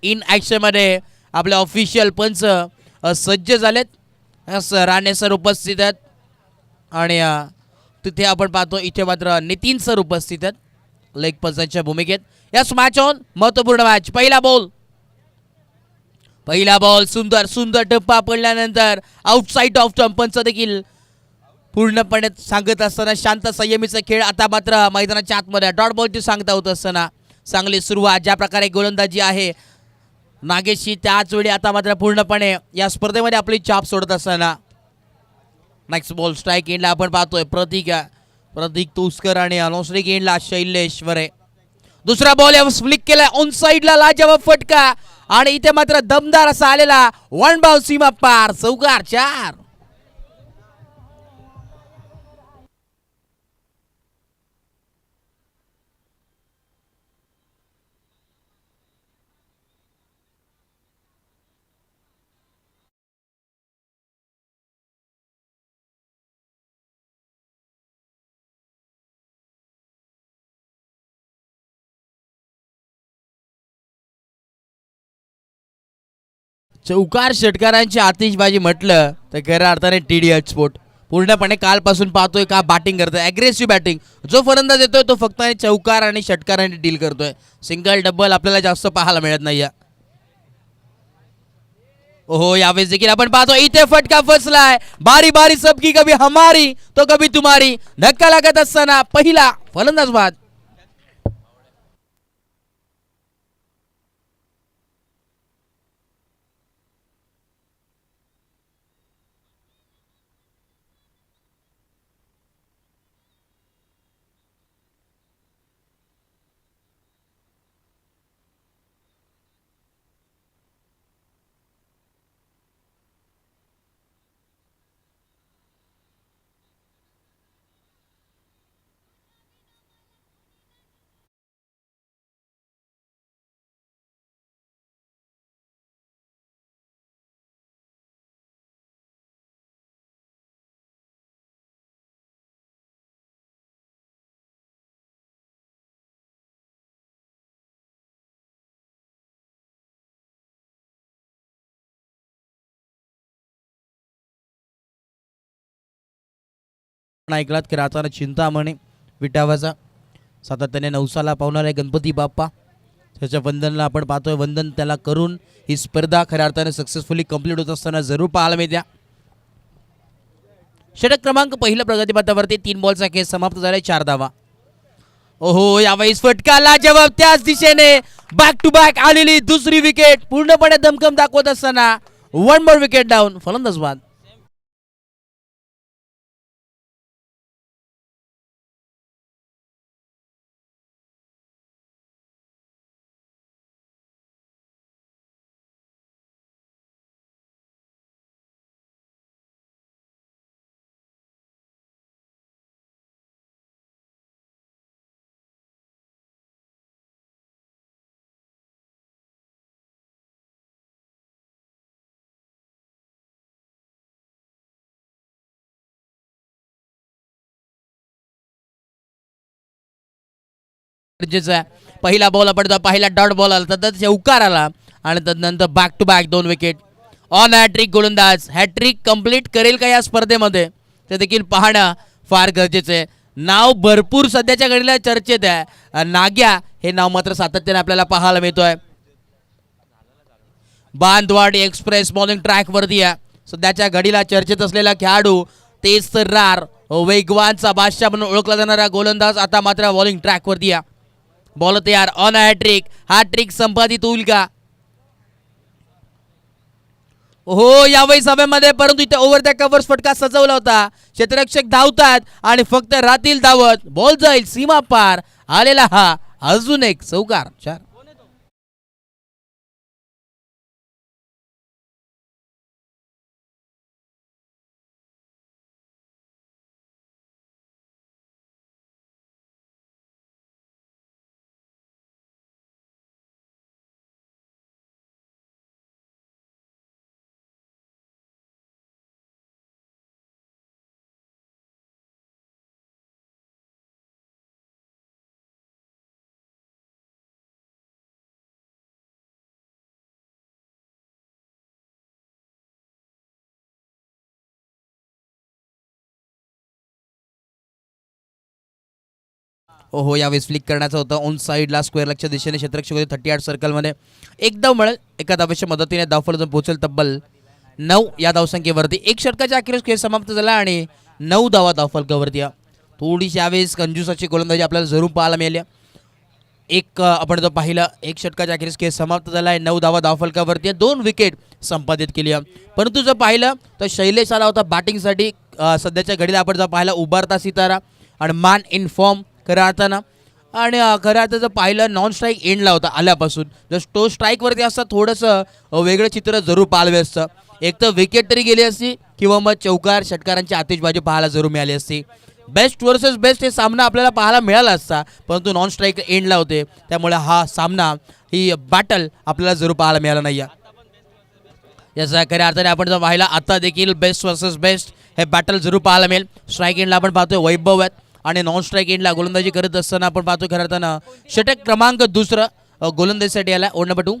In ॲक्शनमध्ये आपले official पंच सज्ज झालेत. राणे सर उपस्थित आहेत आणि तिथे आपण पाहतो इथे मात्र नितीन सर उपस्थित आहेत लेग पंचांच्या भूमिकेत. यस मॅच ऑन, महत्वपूर्ण मॅच. पहिला बॉल सुंदर सुंदर टप्पा पडल्यानंतर आउटसाइड ऑफ स्टंप. पंच देखील पूर्णपणे सांगत असताना शांत संयमीचा खेळ. आता मात्र मैदानाच्या आतमध्ये डॉट बॉलची सांगता होत असताना चांगली सुरुवात. ज्या प्रकारे गोलंदाजी आहे नागेशची त्याच वेळी आता मात्र पूर्णपणे या स्पर्धेमध्ये आपली छाप सोडत असताना नेक्स्ट बॉल स्ट्राईक एंडला आपण पाहतोय प्रतीक तुस्कर आणि अनौसरिक एंडला शैलेश वरे. दुसरा बॉल फ्लिक केला ऑन साइडला, लाजवाब फटका आणि इथे मात्र दमदार असा आलेला वन बॉल सीमा पार. चौकार 4. चौकार षटकारांची आतिषबाजी म्हटलं तर खऱ्या अर्थाने टीडी स्पोर्ट पूर्णपणे कालपासून पाहतोय का बॅटिंग करतोय, अग्रेसिव्ह बॅटिंग. जो फलंदाज येतोय तो फक्त चौकार आणि षटकारांनी डील करतोय. सिंगल डबल आपल्याला जास्त पाहायला मिळत नाही. ओहो, यावेळेस देखील आपण पाहतो इथे फटका फसलाय. बारी बारी सबकी, कभी हमारी तो कभी तुम्हारी. धक्का लागत असताना पहिला फलंदाज बाद. ऐकलात की राहताना चिंतामणी विटावाचा सातत्याने नवसाला पावणारे गणपती बाप्पा त्याच्या वंदनला आपण पाहतोय. वंदन त्याला करून ही स्पर्धा खऱ्या अर्थाने सक्सेसफुली कंप्लीट होत असताना जरूर पाहायला मिळत्या. षटक क्रमांक पहिल्या प्रगतीपथावरती 3 बॉलचा खेळ समाप्त झालाय. 4 धावा. ओहो, यावेळेस फटकाला जवाब त्याच दिशेने बॅक टू बॅक आलेली दुसरी विकेट. पूर्णपणे दमखम दाखवत असताना 1 मोर विकेट डाऊन. फलंदाज बाद. गरजेचा पहिला बॉल आपण पहिला डॉट बॉल आला तर चौकार आला आणि तदनंतर back to back 2 wicket. On hattrick गोलंदाज हॅट्रिक कंप्लीट करेल का या स्पर्धेमध्ये ते देखील पाहणं फार गरजेचं आहे. नाव भरपूर सध्याच्या घडीला चर्चेत आहे. नाग्या हे नाव मात्र सातत्याने आपल्याला पाहायला मिळतोय. बांधवाडी एक्सप्रेस बॉलिंग ट्रॅक वरती आहे. सध्याच्या घडीला चर्चेत असलेला खेळाडू तेज तर्रार वेगवानचा बादशाह म्हणून ओळखला जाणारा गोलंदाज आता मात्र बॉलिंग ट्रॅक वरती आहे. बॉल तयार ऑन हॅट्रिक. हा ट्रिक संपादित होईल का? हो, यावेळी सभेमध्ये परंतु इथे ओव्हर द कव्हर्स फटका सजवला होता. क्षेत्ररक्षक धावतात आणि फक्त राहतील धावत. बॉल जाईल सीमा पार. आलेला हा अजून एक चौकार. 4. ओहो, यावेळेस फ्लिक करण्याचं होतं ऑन साईडला स्क्वेअर लक्ष्य दिशेने क्षेत्ररक्षक 38 सर्कलमध्ये एकदम मिळेल. एका धावेच्या मदतीने धावफलक पोहोचेल तब्बल 9 या धावसंख्येवरती. एक षटकाच्या अखेरीस खेळ समाप्त झाला आणि 9 धावा धावफलकावरती. थोडीशी यावेळेस कंजूसाची गोलंदाजी आपल्याला जरूर पाहायला मिळाली. आपण जर पाहिलं एक षटकाच्या अखेरीस खेळ समाप्त झाला आहे. 9 धावा धावफलकावरती 2 विकेट संपादित केली आहे. परंतु जर पाहिलं तर शैलेश आला होता बॅटिंगसाठी. सध्याच्या घडीला आपण जर पाहिलं उभारता सितारा आणि मॅन इन फॉर्म खऱ्या अर्थानं. आणि खऱ्या अर्थाचं पाहिलं नॉन स्ट्राईक एंडला होता आल्यापासून. जर तो स्ट्राईकवरती असता थोडंसं वेगळं चित्र जरूर पाहावे असतं. एक तर विकेट तरी गेली असती किंवा मग चौकार षटकारांची आतिषबाजी पाहायला जरूर मिळाली असती. बेस्ट वर्सेस बेस्ट हे सामना आपल्याला पाहायला मिळाला असता, परंतु नॉन स्ट्राईक एंडला होते त्यामुळे हा सामना ही बॅटल आपल्याला जरूर पाहायला मिळाला नाही. याचा खऱ्या अर्थाने आपण जर पाहिला आता देखील बेस्ट वर्सेस बेस्ट हे बॅटल जरूर पाहायला मिळेल. स्ट्राईक एंडला आपण पाहतोय वैभव आहेत आणि नॉन स्ट्राईक एंडला गोलंदाजी करत असताना आपण पाहतोय खऱ्या अर्थानं षटक क्रमांक दुसरं गोलंदाजीसाठी आला ओढणपटू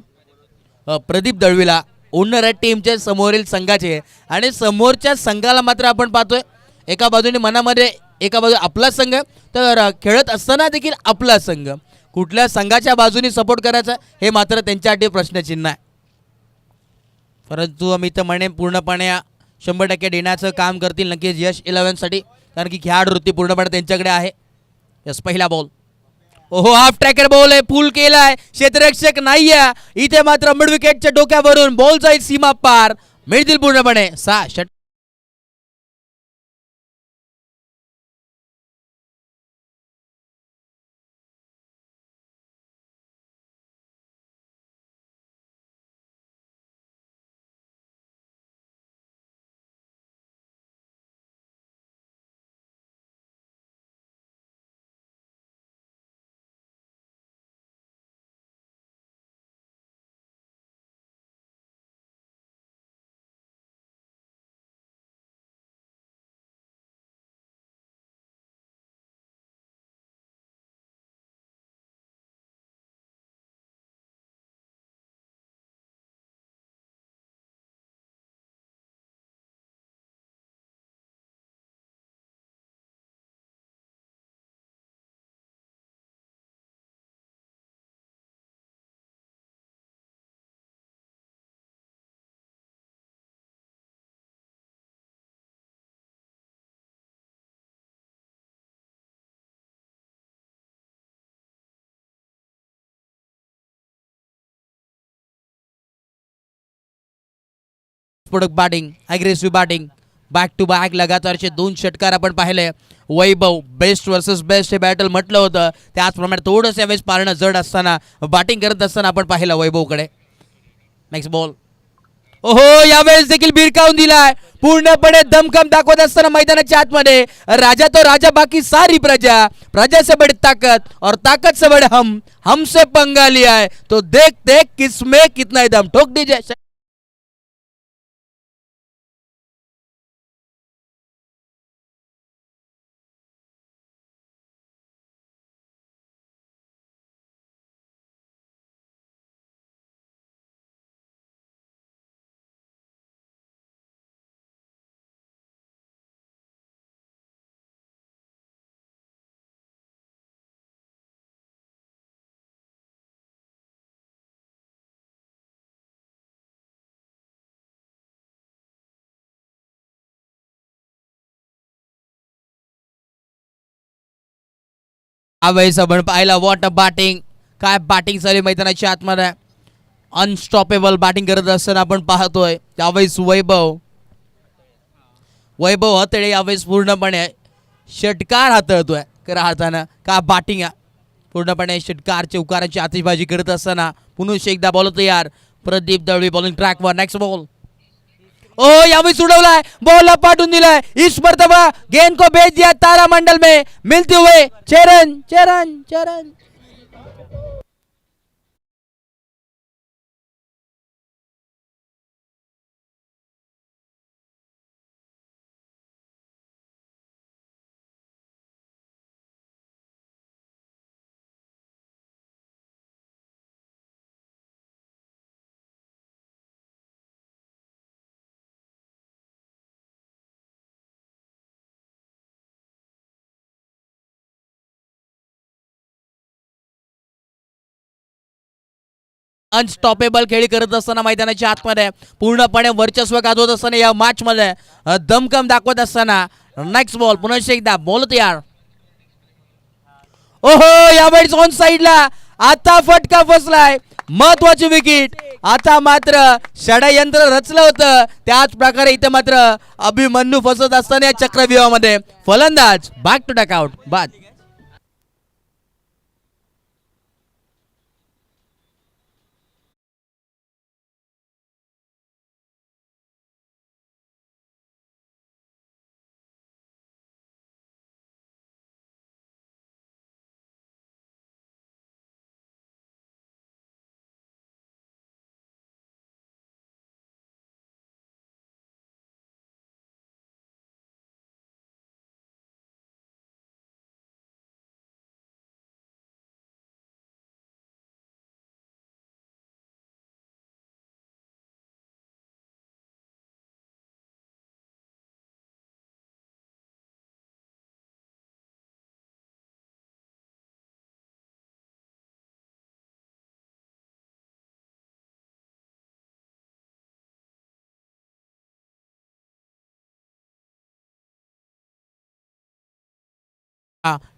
प्रदीप दळवीला. ओढणाऱ्या टीमच्या समोरील संघाचे आणि समोरच्या संघाला मात्र आपण पाहतोय एका बाजूने मनामध्ये एका बाजू आपला संघ तर खेळत असताना देखील आपला संघ. कुठल्या संघाच्या बाजूने सपोर्ट करायचा हे मात्र त्यांच्यासाठी प्रश्नचिन्ह आहे. परंतु मी तर म्हणेन पूर्णपणे 100% देण्याचं काम करतील नक्कीच यश 11साठी, कारण की खेळाडूवृत्ती पूर्णपणे त्यांच्याकडे आहे. यस पहिला बॉल. ओहो, हाफ ट्रॅकर बॉल आहे, पूल केलाय, क्षेत्ररक्षक नाहीये इथे मात्र मिड विकेटच्या डोक्यावरून बॉल जाईल सीमा पार, मिळतील पूर्णपणे 6 षट. Batting aggressive batting back to back लगातारचे 2 षटकार आपण पाहिले. वैभव बेस्ट वर्सेस बेस्ट हे बॅटल म्हटलं होतं, त्याचप्रमाणे थोडंसं यावेळेस पारणं जड असताना बॅटिंग करत असताना आपण पाहिलं वैभवकडे. Next ball. ओहो, यावेळेस देखील भिरकावून दिलाय, पूर्णपणे दमखम दाखवत असताना मैदानाच्या आतमध्ये राजा तो राजा बाकी सारी प्रजा, प्रजा से बड़ी ताकत और ताकत से बड़े हम से पंगा लिया है तो देख देख किसमें कितना दम. ठोक दीजिए. यावेळेस आपण पाहिला वॉट अ बॅटिंग, काय बॅटिंग झाली मैदानाच्या आतमध्ये. अनस्टॉपेबल बॅटिंग करत असताना आपण पाहतोय त्यावेळेस वैभव वैभव हतळे यावेळेस पूर्णपणे षटकार हाताळतोय खऱ्या अर्थानं. का बॅटिंग पूर्णपणे षटकार चौकारांची आतिषबाजी करत असताना पुन्हा एकदा बॉल तयार. प्रदीप दळवी बॉलिंग ट्रॅकवर. Next ball. ओ यावेळी उडवलाय, बॉल पाठवून दिलाय, इस मर्तबा गेंद को भेज दिया तारा मंडल में, मिलते हुए चरण चरण चरण. अनस्टॉपेबल खेळी करत असताना मैदानाच्या आतमध्ये पूर्णपणे वर्चस्व गाजवत असताना या मॅच मध्ये दमकम दाखवत असताना नेक्स्ट बॉल पुन्हा एकदा बॉल तयार. ओहो यावेळेस ऑन साइडला आता फटका फसलाय. महत्वाची विकेट. आता मात्र षडयंत्र रचलं होतं त्याच प्रकारे इथे मात्र अभिमन्यू फसत असताना या चक्रव्यूहामध्ये फलंदाज बॅक टू डक आउट बाद.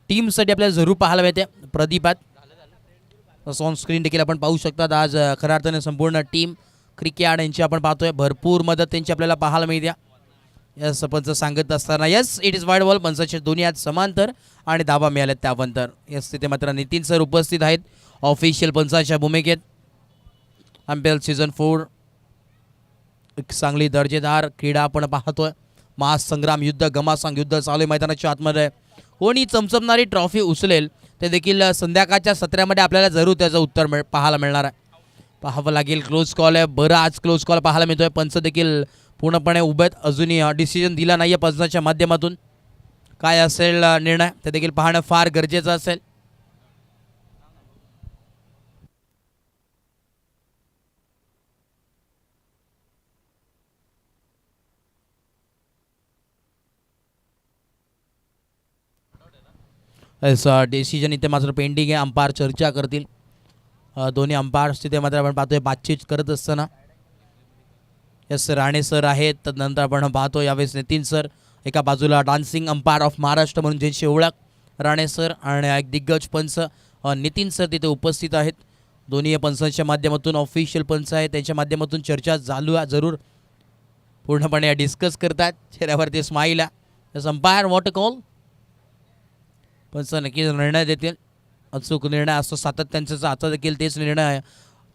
टीमसाठी आपल्याला जरूर पाहायला मिळते प्रदीपात. ऑन स्क्रीन देखील आपण पाहू शकतात. आज खऱ्या अर्थाने संपूर्ण टीम क्रिकेट यांची आपण पाहतोय भरपूर मदत त्यांची आपल्याला पाहायला मिळते. यस पंच सांगत असताना yes it is wide ball. पंचाचे दोन्ही आज समांतर आणि धावा मिळाल्यात त्यानंतर. यस तिथे मात्र नितीन सर उपस्थित आहेत ऑफिशियल पंचाच्या भूमिकेत. आयपीएल सीझन 4 एक चांगली दर्जेदार क्रीडा आपण पाहतोय. महासंग्राम युद्ध घमासांग युद्ध चालू आहे मैदानाच्या आतमध्ये. कोणी चमचमणारी ट्रॉफी उचलेल ते देखील संध्याकाळच्या सत्रामध्ये आपल्याला जरूर त्याचं उत्तर पाहायला मिळणार आहे. पाहावं लागेल. क्लोज कॉल आहे बरं. आज क्लोज कॉल पाहायला मिळतोय. पंच देखील पूर्णपणे उभे आहेत. अजूनही डिसिजन दिला नाही आहे पंचाच्या माध्यमातून. काय असेल निर्णय ते देखील पाहणं फार गरजेचं असेल. डिसिजन इथे मात्र पेंडिंग आहे. अंपायर चर्चा करतील. दोन्ही अंपायर्स तिथे मात्र आपण पाहतोय बातचीत करत असताना. यस राणे सर आहेत. तदनंतर आपण पाहतो यावेळेस नितीन सर एका बाजूला डान्सिंग अंपायर ऑफ महाराष्ट्र म्हणून ज्यांची ओळख राणे सर आणि एक दिग्गज पंच नितीन सर तिथे उपस्थित आहेत. दोन्ही पंचांच्या माध्यमातून ऑफिशियल पंच आहे त्यांच्या माध्यमातून चर्चा चालू जरूर पूर्णपणे डिस्कस करतात. चेहऱ्यावरती स्माईल आहे. Yes umpire what a call. पंच नक्कीच निर्णय देतील. अचूक निर्णय असतो सातत्याचा. आता देखील तेच निर्णय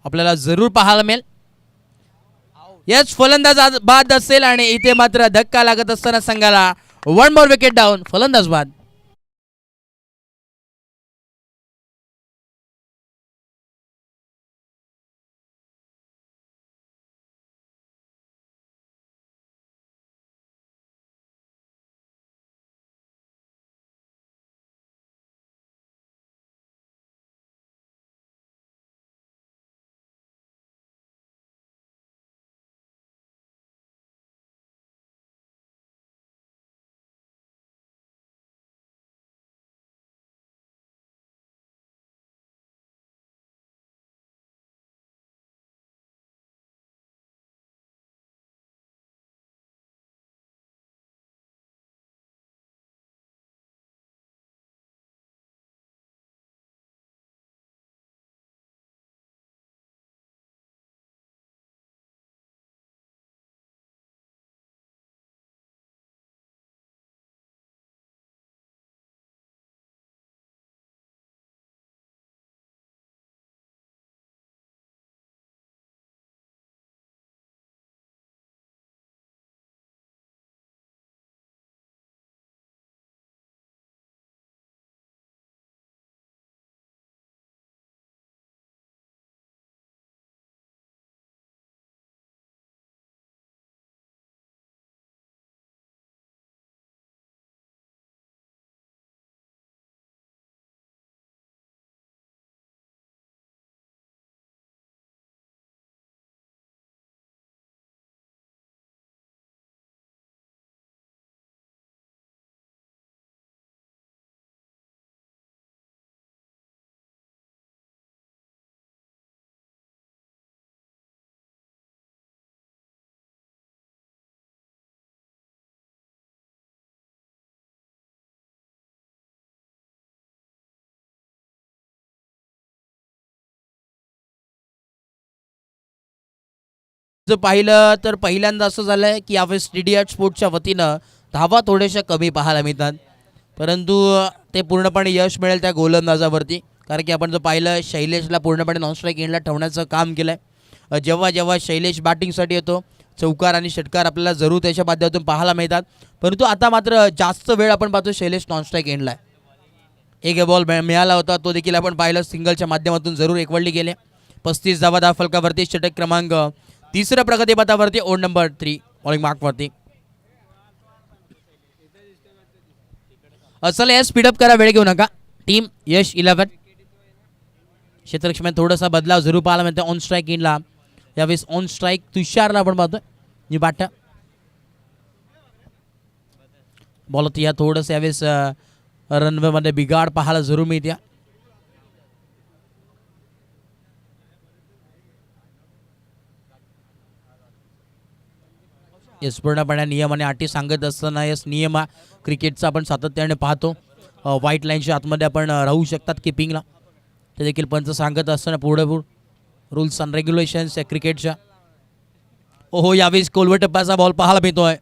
आपल्याला जरूर पाहायला मिळेल. यस फलंदाज बाद असेल आणि इथे मात्र धक्का लागत असताना संघाला वन मोर विकेट डाऊन. फलंदाज बाद. जर पाहिलं तर पहिल्यांदा असं झालंय की यावेळेस टीडीएच स्पोर्ट्सच्या वतीनं धावा थोड्याशा कमी पाहायला मिळतात, परंतु ते पूर्णपणे यश मिळेल त्या गोलंदाजावरती. कारण की आपण जर पाहिलं शैलेशला पूर्णपणे नॉनस्ट्राईक एंडला ठेवण्याचं काम केलं आहे. जेव्हा जेव्हा शैलेश बॅटिंगसाठी येतो चौकार आणि षटकार आपल्याला जरूर त्याच्या माध्यमातून पाहायला मिळतात, परंतु आता मात्र जास्त वेळ आपण पाहतो शैलेश नॉनस्ट्राईक एंडला आहे. एक बॉल मिळाला होता तो देखील आपण पाहिलं सिंगलच्या माध्यमातून जरूर एकवडली गेले. 35 धावा धाव फलकावरती षटक क्रमांक तिसऱ्या प्रगतीपथावरती ओड नंबर 3 बॉलिंग मार्कवरती. असं या स्पीडअप करा, वेळ घेऊ नका. टीम यश 11 क्षेत्ररक्षणात थोडासा बदलाव जरूर पाहायला मिळतो ऑन स्ट्राईक इनला. यावेळेस ऑन स्ट्राईक तुषारला आपण पाहतोय निबाटा बॉल होती. या थोडंसं यावेळेस रनवेमध्ये बिघाड पाहायला जरूर मिळते. यस पूर्णपणे नियम आणि अटी सांगत असताना यस नियम क्रिकेटचा आपण सातत्याने पाहतो. व्हाईट लाईनच्या आतमध्ये आपण राहू शकतात किपिंगला, ते देखील पंच सांगत असताना पुढे रूल्स अँड रेग्युलेशन्स या क्रिकेटच्या. ओहो यावेळेस कोलवे टप्प्याचा बॉल पाहायला मिळतोय.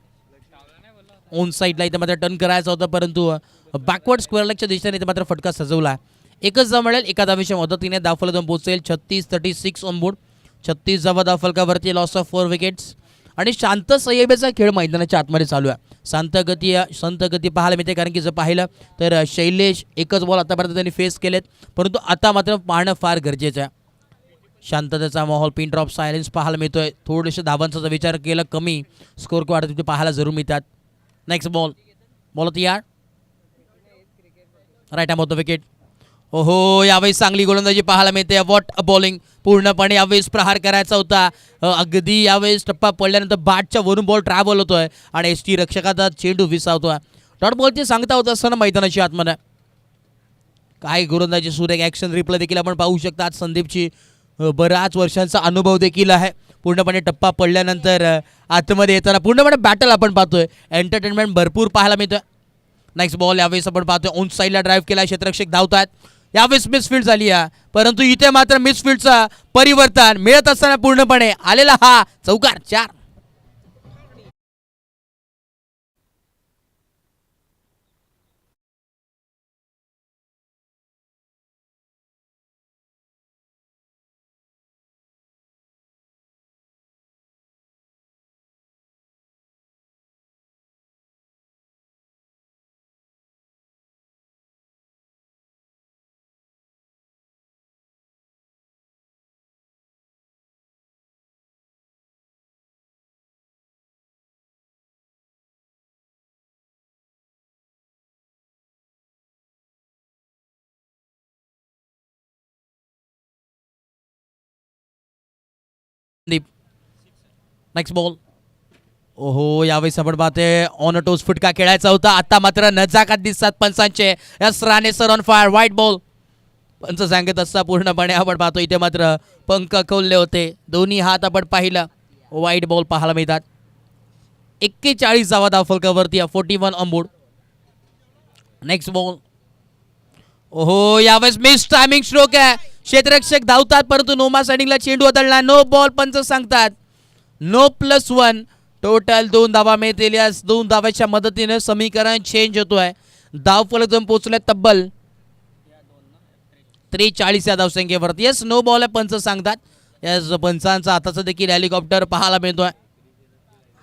ऑन साईडला इथे मात्र टर्न करायचा होता, परंतु बॅकवर्ड स्क्वेअर लेगच्या दिशेने इथे मात्र फटका सजवला. एकच धाव मिळेल एका धावेच्या मदतीने धावफलकातून पोहोचेल 36-36 ऑन बोर्ड. 36 धावा धावफलकावरती, लॉस ऑफ 4 विकेट्स आणि शांत संयमेचा खेळ मैदानाच्या आतमध्ये चालू आहे. संत गती पाहायला मिळते, कारण की जर पाहिलं तर शैलेश एकच बॉल आतापर्यंत त्यांनी फेस केलेत, परंतु आता मात्र पाहणं फार गरजेचं आहे. शांततेचा माहोल, पिन ड्रॉप सायलेन्स पाहायला मिळतोय. थोडेसे धावांचा जर विचार केला कमी स्कोर वाढत तिथे पाहायला जरूर मिळतात. नेक्स्ट बॉल होती यार राईट हॅम होतो विकेट. ओहो यावेळेस चांगली गोलंदाजी पाहायला मिळते. वॉट अ बॉलिंग, पूर्णपणे यावेळेस प्रहार करायचा होता. अगदी यावेळेस टप्पा पडल्यानंतर बॅटच्या वरून बॉल ट्रॅव्हल होतोय आणि एसटी रक्षकाचा चेंडू विसावतोय. डॉट बॉलची सांगता होत असताना मैदानाची आतमध्ये काही गोलंदाजी सुरेख ॲक्शन रिप्ले देखील आपण पाहू शकता. संदीपची बऱ्याच वर्षांचा अनुभव देखील आहे. पूर्णपणे टप्पा पडल्यानंतर आतमध्ये येताना पूर्णपणे बॅटल आपण पाहतोय. एंटरटेनमेंट भरपूर पाहायला मिळतोय. नेक्स्ट बॉल यावेळेस आपण पाहतोय ऑन साईडला ड्राईव्ह केला, क्षेत्ररक्षक धावतात. यावेळेस मिसफील्ड झाली आहे, परंतु इथे मात्र मिसफील्डचा परिवर्तन मिळत असताना पूर्णपणे आलेला हा चौकार 4. नेक्स्ट बॉल ओहो यावेळेस आपण पाहते ऑन टोस फुटका खेळायचा होता. आता मात्र नजाकत दिसतात पंचांचे. Yes Rane sir on fire, white ball पंच सांगत असता पूर्णपणे आपण पाहतो इथे मात्र पंख खोलले होते. दोन्ही हात आपण पाहिलं, व्हाईट बॉल पाहायला मिळतात. 41 धावा धावफलकावरती 41 ऑन बोर्ड. नेक्स्ट बॉल ओहो यावेळेस मिस टायमिंग स्ट्रोक आहे. क्षेत्ररक्षक धावतात, परंतु नोमा साइडिंगला चेंडू बदलला. नो बॉल पंच सांगतात. नो +1 टोटल 2 धावा मिळतील. या 2 धावाच्या मदतीने समीकरण चेंज होतोय. धावफलक जाऊन पोहोचले तब्बल 43 या धावसंख्येवरती. यस नो बॉल आहे पंच सांगतात. यस पंचांचा हाताचा देखील हेलिकॉप्टर पाहायला मिळतोय.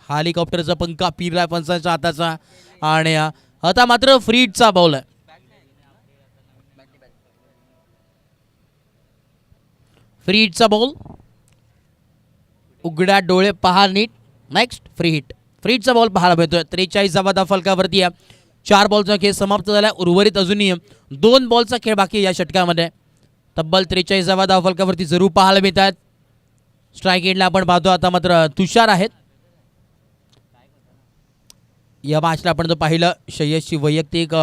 हेलिकॉप्टरचा पंखा पिरलाय पंचांच्या हाताचा आणि आता मात्र फ्रीडचा बॉल आहे. फ्रीडचा बॉल, उघड्या डोळे पहा नीट. नेक्स्ट फ्री हिट, फ्रीडचा बॉल पाहायला मिळतोय. 43 धावा धावफलकावरती 4 बॉलचा खेळ समाप्त झाला. उर्वरित अजूनही 2 बॉलचा खेळ बाकी या षटकामध्ये. तब्बल 43 धावा धावफलकावरती जरूर पाहायला मिळतात. स्ट्राईक एंडला आपण पाहतो आता मात्र तुषार आहेत. या मॅचला आपण जर पाहिलं श्रेयसची वैयक्तिक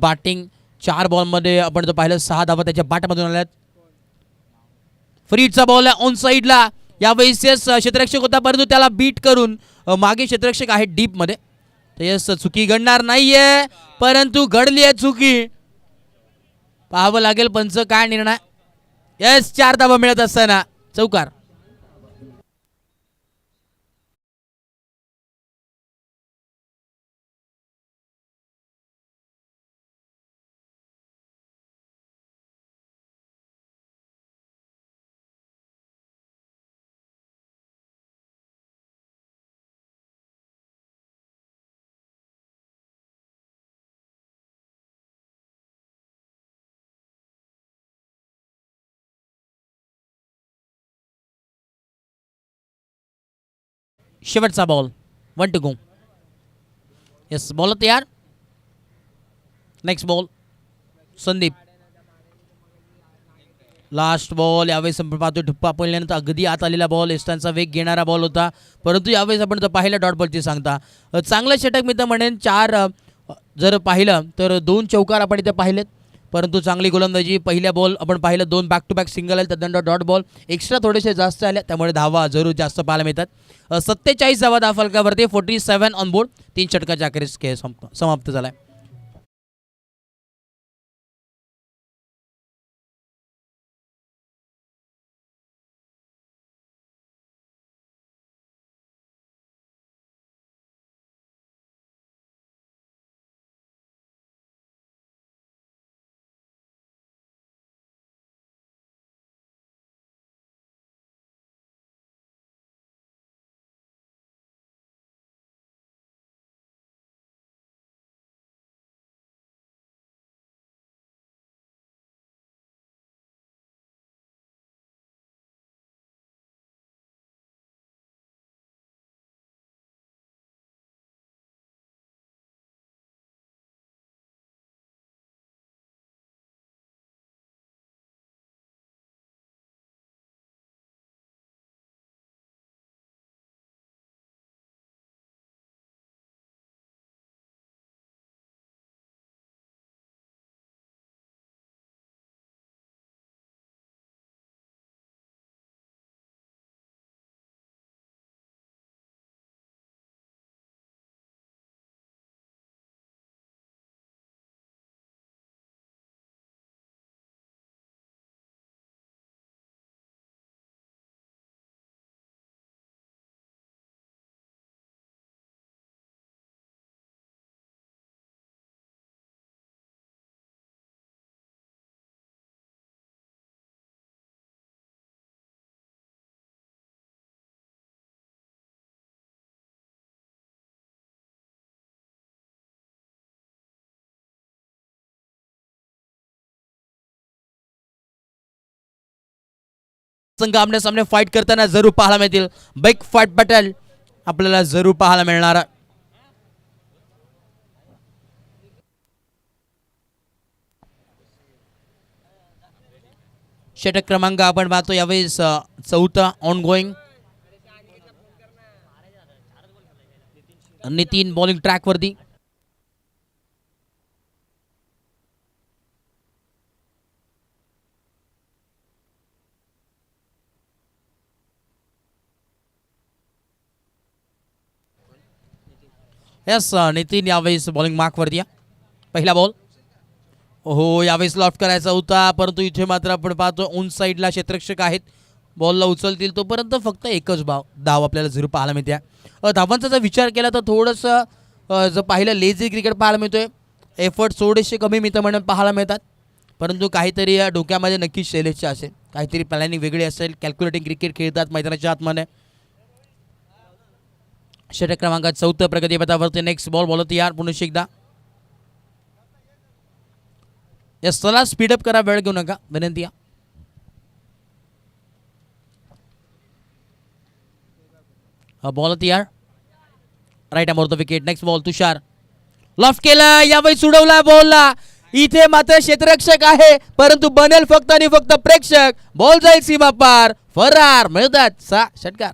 बॅटिंग 4 बॉलमध्ये आपण जर पाहिलं 6 धावा त्याच्या बॅटमधून आल्यात. फ्रीडचा बॉल आहे ऑन साईडला. यावेळेस क्षेत्ररक्षक होता, परंतु त्याला बीट करून मागे क्षेत्ररक्षक आहे डीप मध्ये. तर यस चुकी घडणार नाहीये, परंतु घडली आहे चुकी. पाहावं लागेल पंच काय निर्णय. यस 4 धावा मिळत असताना चौकार. शेवटचा ball 1 to go. Yes ball तयार. Next ball Sandeep. Last ball. यावेळेस आपण पाहतो ठप्पा पडल्यानंतर अगदी आत आलेला बॉल. एस्टांचा वेग घेणारा बॉल होता, परंतु यावेळेस आपण जर पाहिलं डॉट बॉलची सांगता चांगलं षटक मी तर म्हणेन. 4 जर पाहिलं तर 2 चौकार आपण इथे पाहिलेत, परंतु चांगली गोलंदाजी. पहिल्या बॉल आपण पाहिलं 2 बॅक टू बॅक सिंगल आले, त्यानंतर डॉट बॉल एक्स्ट्रा थोडेसे जास्त आले, त्यामुळे धावा जरूर जास्त पाहायला मिळतात. 47 धावा धाव फलकावरती. 47 ऑन बोर्ड. 3 षटकाच्या अखेरीस खेळ समाप्त झालाय. संघ आमने सामने फाईट करताना जरूर पाहायला मिळतील. बिग फाईट बॅटल आपल्याला जरूर पाहायला मिळणार. षटक क्रमांक आपण पाहतो यावेळेस 4था on going. Nitin bowling track वरती. यस नितीन यावेळेस बॉलिंग मार्क वरती. पहिला बॉल. हो यावेळेस लॉफ्ट करायचा होता, परंतु इथे मात्र आपण पाहतो ऑन साईडला क्षेत्ररक्षक आहेत, बॉलला उचलतील तोपर्यंत फक्त एकच धाव आपल्याला जरूर पाहायला मिळते. धावांचा जर विचार केला तर थोडंसं जर पाहिलं लेझी क्रिकेट पाहायला मिळतोय. एफर्ट थोडेसे कमी मित्र म्हणून पाहायला मिळतात, परंतु काहीतरी या डोक्यामध्ये नक्कीच शैलेशचे असेल, काहीतरी प्लॅनिंग वेगळी असेल. कॅल्क्युलेटिंग क्रिकेट खेळतात मैदानाच्या आतमध्ये. षटक क्रमांकात 4 प्रगती पथावरती. नेक्स्ट बॉल बोलत यार पुन्हा एकदा. या चला स्पीडअप करा, वेळ घेऊ नका विनंती. बॉल तयार. Right arm over the wicket. Next ball Tushar. Loft केला, यावेळी सोडवला बॉलला. इथे मात्र क्षेत्ररक्षक आहे, परंतु बनेल फक्त आणि फक्त प्रेक्षक. बॉल जाईल सीमा पार. फरार मिळतात 6 षटकार.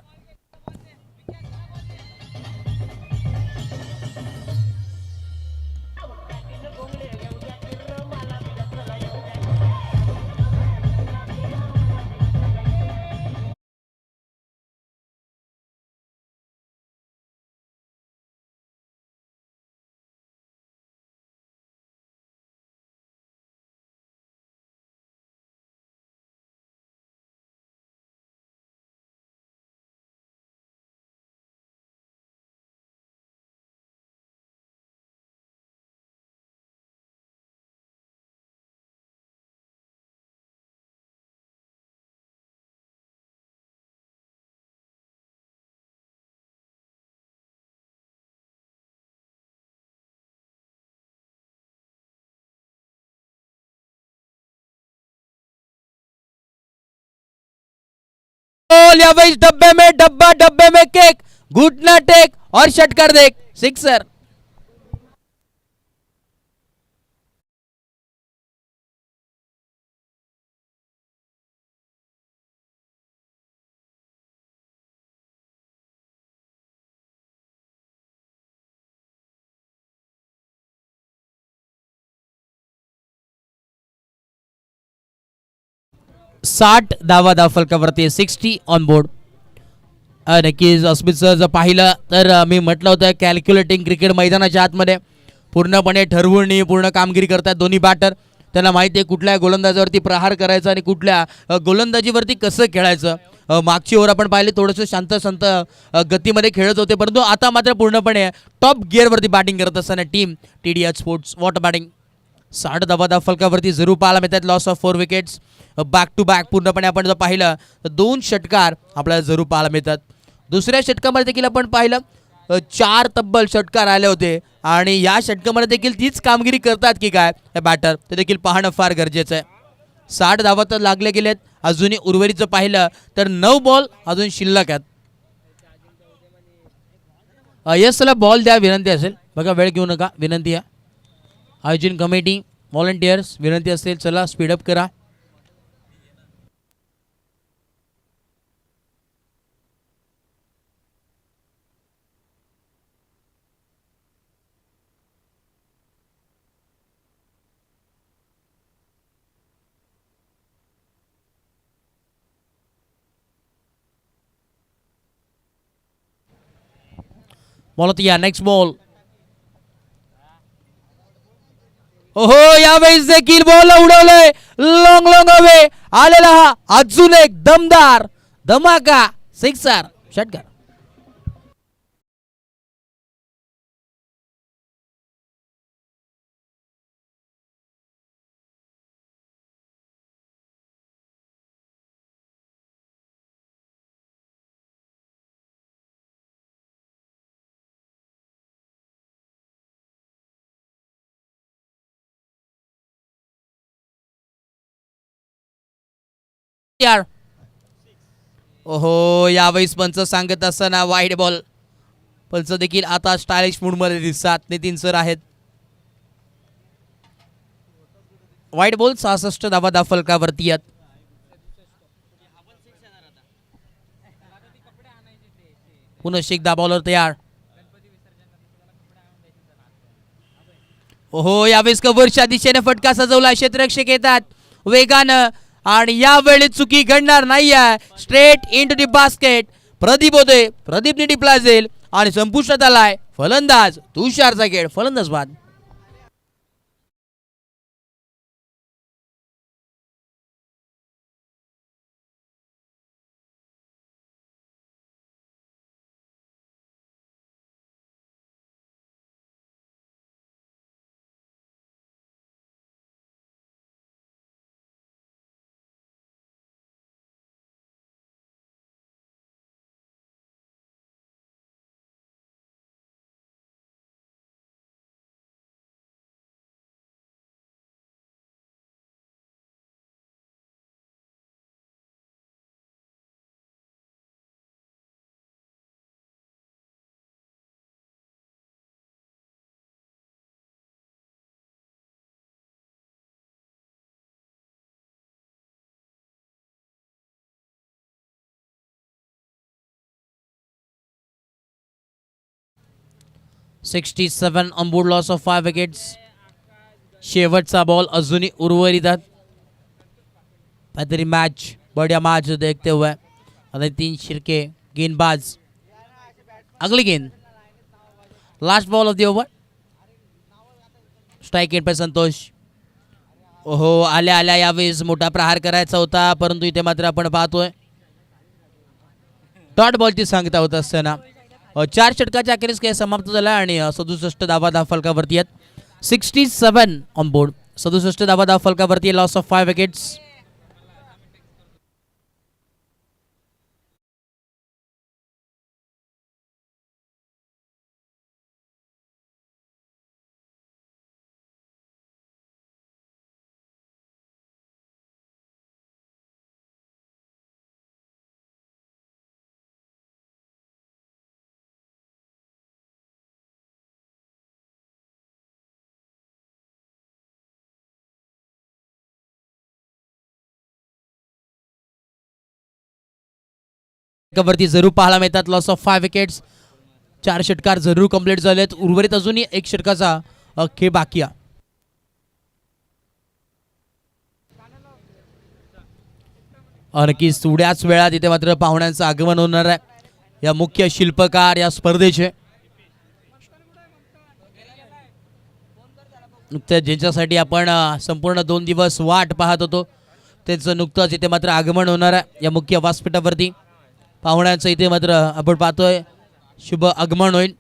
यावेळी डब्बे में डब्बा, डब्बे में केक. घुटना टेक और षटकार देख, सिक्सर. साठ धावा धावफलकावरती 60 ऑन बोर्ड. नक्कीच अस्मित सर जर पाहिलं तर मी म्हटलं होतं कॅल्क्युलेटिंग क्रिकेट मैदानाच्या आतमध्ये पूर्णपणे ठरवून पूर्ण कामगिरी करतात दोन्ही बॅटर. त्यांना माहिती आहे कुठल्या गोलंदाजावरती प्रहार करायचा आणि कुठल्या गोलंदाजीवरती कसं खेळायचं. मागची ओव्हर आपण पाहिली थोडंसं शांत संत गतीमध्ये खेळत होते, परंतु आता मात्र पूर्णपणे टॉप गिअरवरती बॅटिंग करत असताना team TDH sports water batting. 60 धावा फलकावरती जरूर पाहायला मिळतात. Loss of 4 wickets back to back. पूर्णपणे आपण जर पाहिलं तर 2 षटकार आपल्याला जरूर पाहायला मिळतात. दुसऱ्या षटकामध्ये देखील आपण पाहिलं 4 तब्बल षटकार आले होते आणि या षटकामध्ये देखील तीच कामगिरी करतात की काय हे बॅटर ते देखील पाहणं फार गरजेचं आहे. 60 धावा तर लागले गेलेत. अजूनही उर्वरितचं पाहिलं तर 9 बॉल अजून शिल्लक आहेत. यस चला बॉल द्या विनंती असेल, बघा वेळ घेऊ नका, विनंती आहे. आयोजन कमिटी व्हॉलंटियर्स विनंती असेल, चला स्पीडअप करा. बॉल होती या नेक्स्ट बॉल. ओहो यावेळेस देखील बॉल उडवलंय लॉंग लॉंग हवे आलेला हा अजून एक दमदार धमाका सिक्सर षटकार. यार ओहो यावेळेस पंच सांगत असताना वाईड बॉल. पंच देखील आता स्टायलिश मूड मध्ये दिसतात. नितीन सर आहेत. वाईड बॉल 66 धावा दाफलकावरती आहेत. पुन्हा एकदा बॉलर तयार. ओहो यावेळेस कव्हरच्या दिशेने फटका सजवला. क्षेत्ररक्षक येतात वेगानं आणि यावेळी चुकी घडणार नाहीये. Straight into the basket. Pradeep होते, प्रदीपने टिपला जाईल आणि संपुष्टात आलाय फलंदाज तुषार जागेड. फलंदाज बाद. $67 on board. Loss of 5 wickets. शेवटचा बॉल अजूनही उर्वरित आहेत. काहीतरी मॅच बढ़िया मैच देखते हुए नितिन शिर्के गेंदबाज. अगली गेंद last ball of the over. Strike end पे संतोष. ओहो आल्या आल्या यावेळेस मोठा प्रहार करायचा होता, परंतु इथे मात्र आपण पाहतोय डॉट बॉलची सांगता होत असताना 4 षटकाच्या अखेरीस खेळ समाप्त झाला आणि 67 धावा धावफलकावरती आहेत. 67 ऑन बोर्ड. 67 धावा धावफलकावरती. Loss of 5 wickets. वरती जरूर पाहायला मिळतात. Loss of 5 wickets. 4 षटकार जरूर कंप्लीट झालेत. उर्वरित अजूनही 1 षटकाचा खेळ बाकी आहे. नक्कीच थोड्याच वेळात इथे मात्र पाहुण्यांचं आगमन होणार आहे या मुख्य शिल्पकार या स्पर्धेचे. नुकत्याच ज्यांच्यासाठी आपण संपूर्ण 2 दिवस वाट पाहत होतो त्यांचं नुकतंच इथे मात्र आगमन होणार आहे या मुख्य व्यासपीठावरती. पाहुण्यांचं इथे मात्र आपण पाहतोय शुभ आगमन होईल.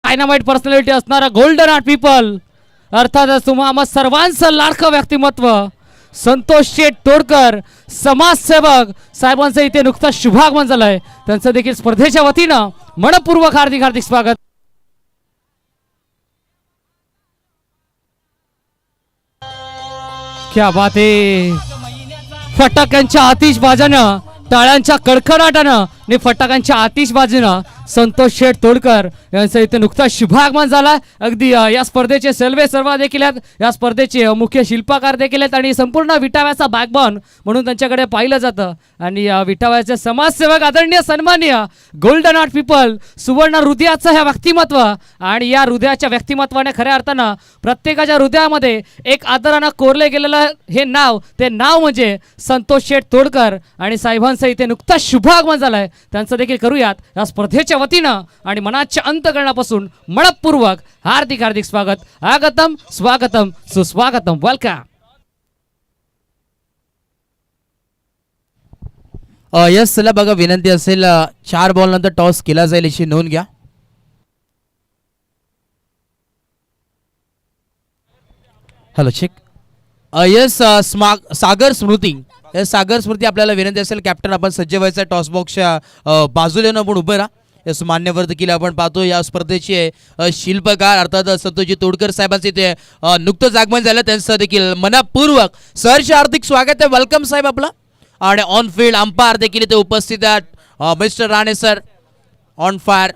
डायनामाइट पर्सनॅलिटी असणारा गोल्डन आर्ट पीपल अर्थातच तुम्हा सर्वांचं लाडकं व्यक्तिमत्व संतोष शेठ तोडकर समाजसेवक साहेबांचं इथे नुकताच शुभागमन झालंय. त्यांचं देखील स्पर्धेच्या वतीनं मनपूर्वक हार्दिक हार्दिक स्वागत. क्या बात आहे. फटाक्यांच्या आतिषबाजानं टाळ्यांच्या कडकडाटानं आणि फटाक्यांच्या आतिषबाजीनं संतोष शेठ तोडकर यांचं इथे नुकताच शुभागमन झाला. अगदी या स्पर्धेचे सर्व देखील आहेत. या स्पर्धेचे मुख्य शिल्पकार देखील आहेत आणि संपूर्ण विटाव्याचा बॅकबोन म्हणून त्यांच्याकडे पाहिलं जातं. आणि विटाव्याचे समाजसेवक आदरणीय सन्माननीय गोल्डन आर्ट पीपल सुवर्ण हृदयाचं हे व्यक्तिमत्व आणि या हृदयाच्या व्यक्तिमत्वाने खऱ्या अर्थानं प्रत्येकाच्या हृदयामध्ये एक आदरानं कोरले गेलेलं हे नाव ते नाव म्हणजे संतोष शेठ तोडकर. आणि साहेबांचं इथे नुकताच शुभागमन झालंय. त्यांचं देखील करूयात या स्पर्धेच्या वतीनं आणि मनाच्या अंतकरणापासून मनपूर्वक हार्दिक हार्दिक स्वागत. आगतम स्वागतम सुस्वागतम. वेलकम. यस चला बघा विनंती असेल 4 बॉल नंतर टॉस केला जाईल याची नोंद घ्या. Hello check. Yes Sagar Smriti. Sagar Smriti आपल्याला विनंती असेल कॅप्टन आपण सज्ज व्हायचं टॉस बॉक्सच्या बाजूला आपण उभं राहा. यस मान्यवर देखील आपण पाहतो या स्पर्धेचे शिल्पकार अर्थात संतोषजी तोडकर साहेबांचे ते नुकतंच आगमन झालं. त्यांचं देखील मनपूर्वक सहर्ष हार्दिक स्वागत आहे. वेलकम साहेब आपलं. आणि ऑन फील्ड अंपायर देखील इथे उपस्थित आहेत mister Rane sir on fire.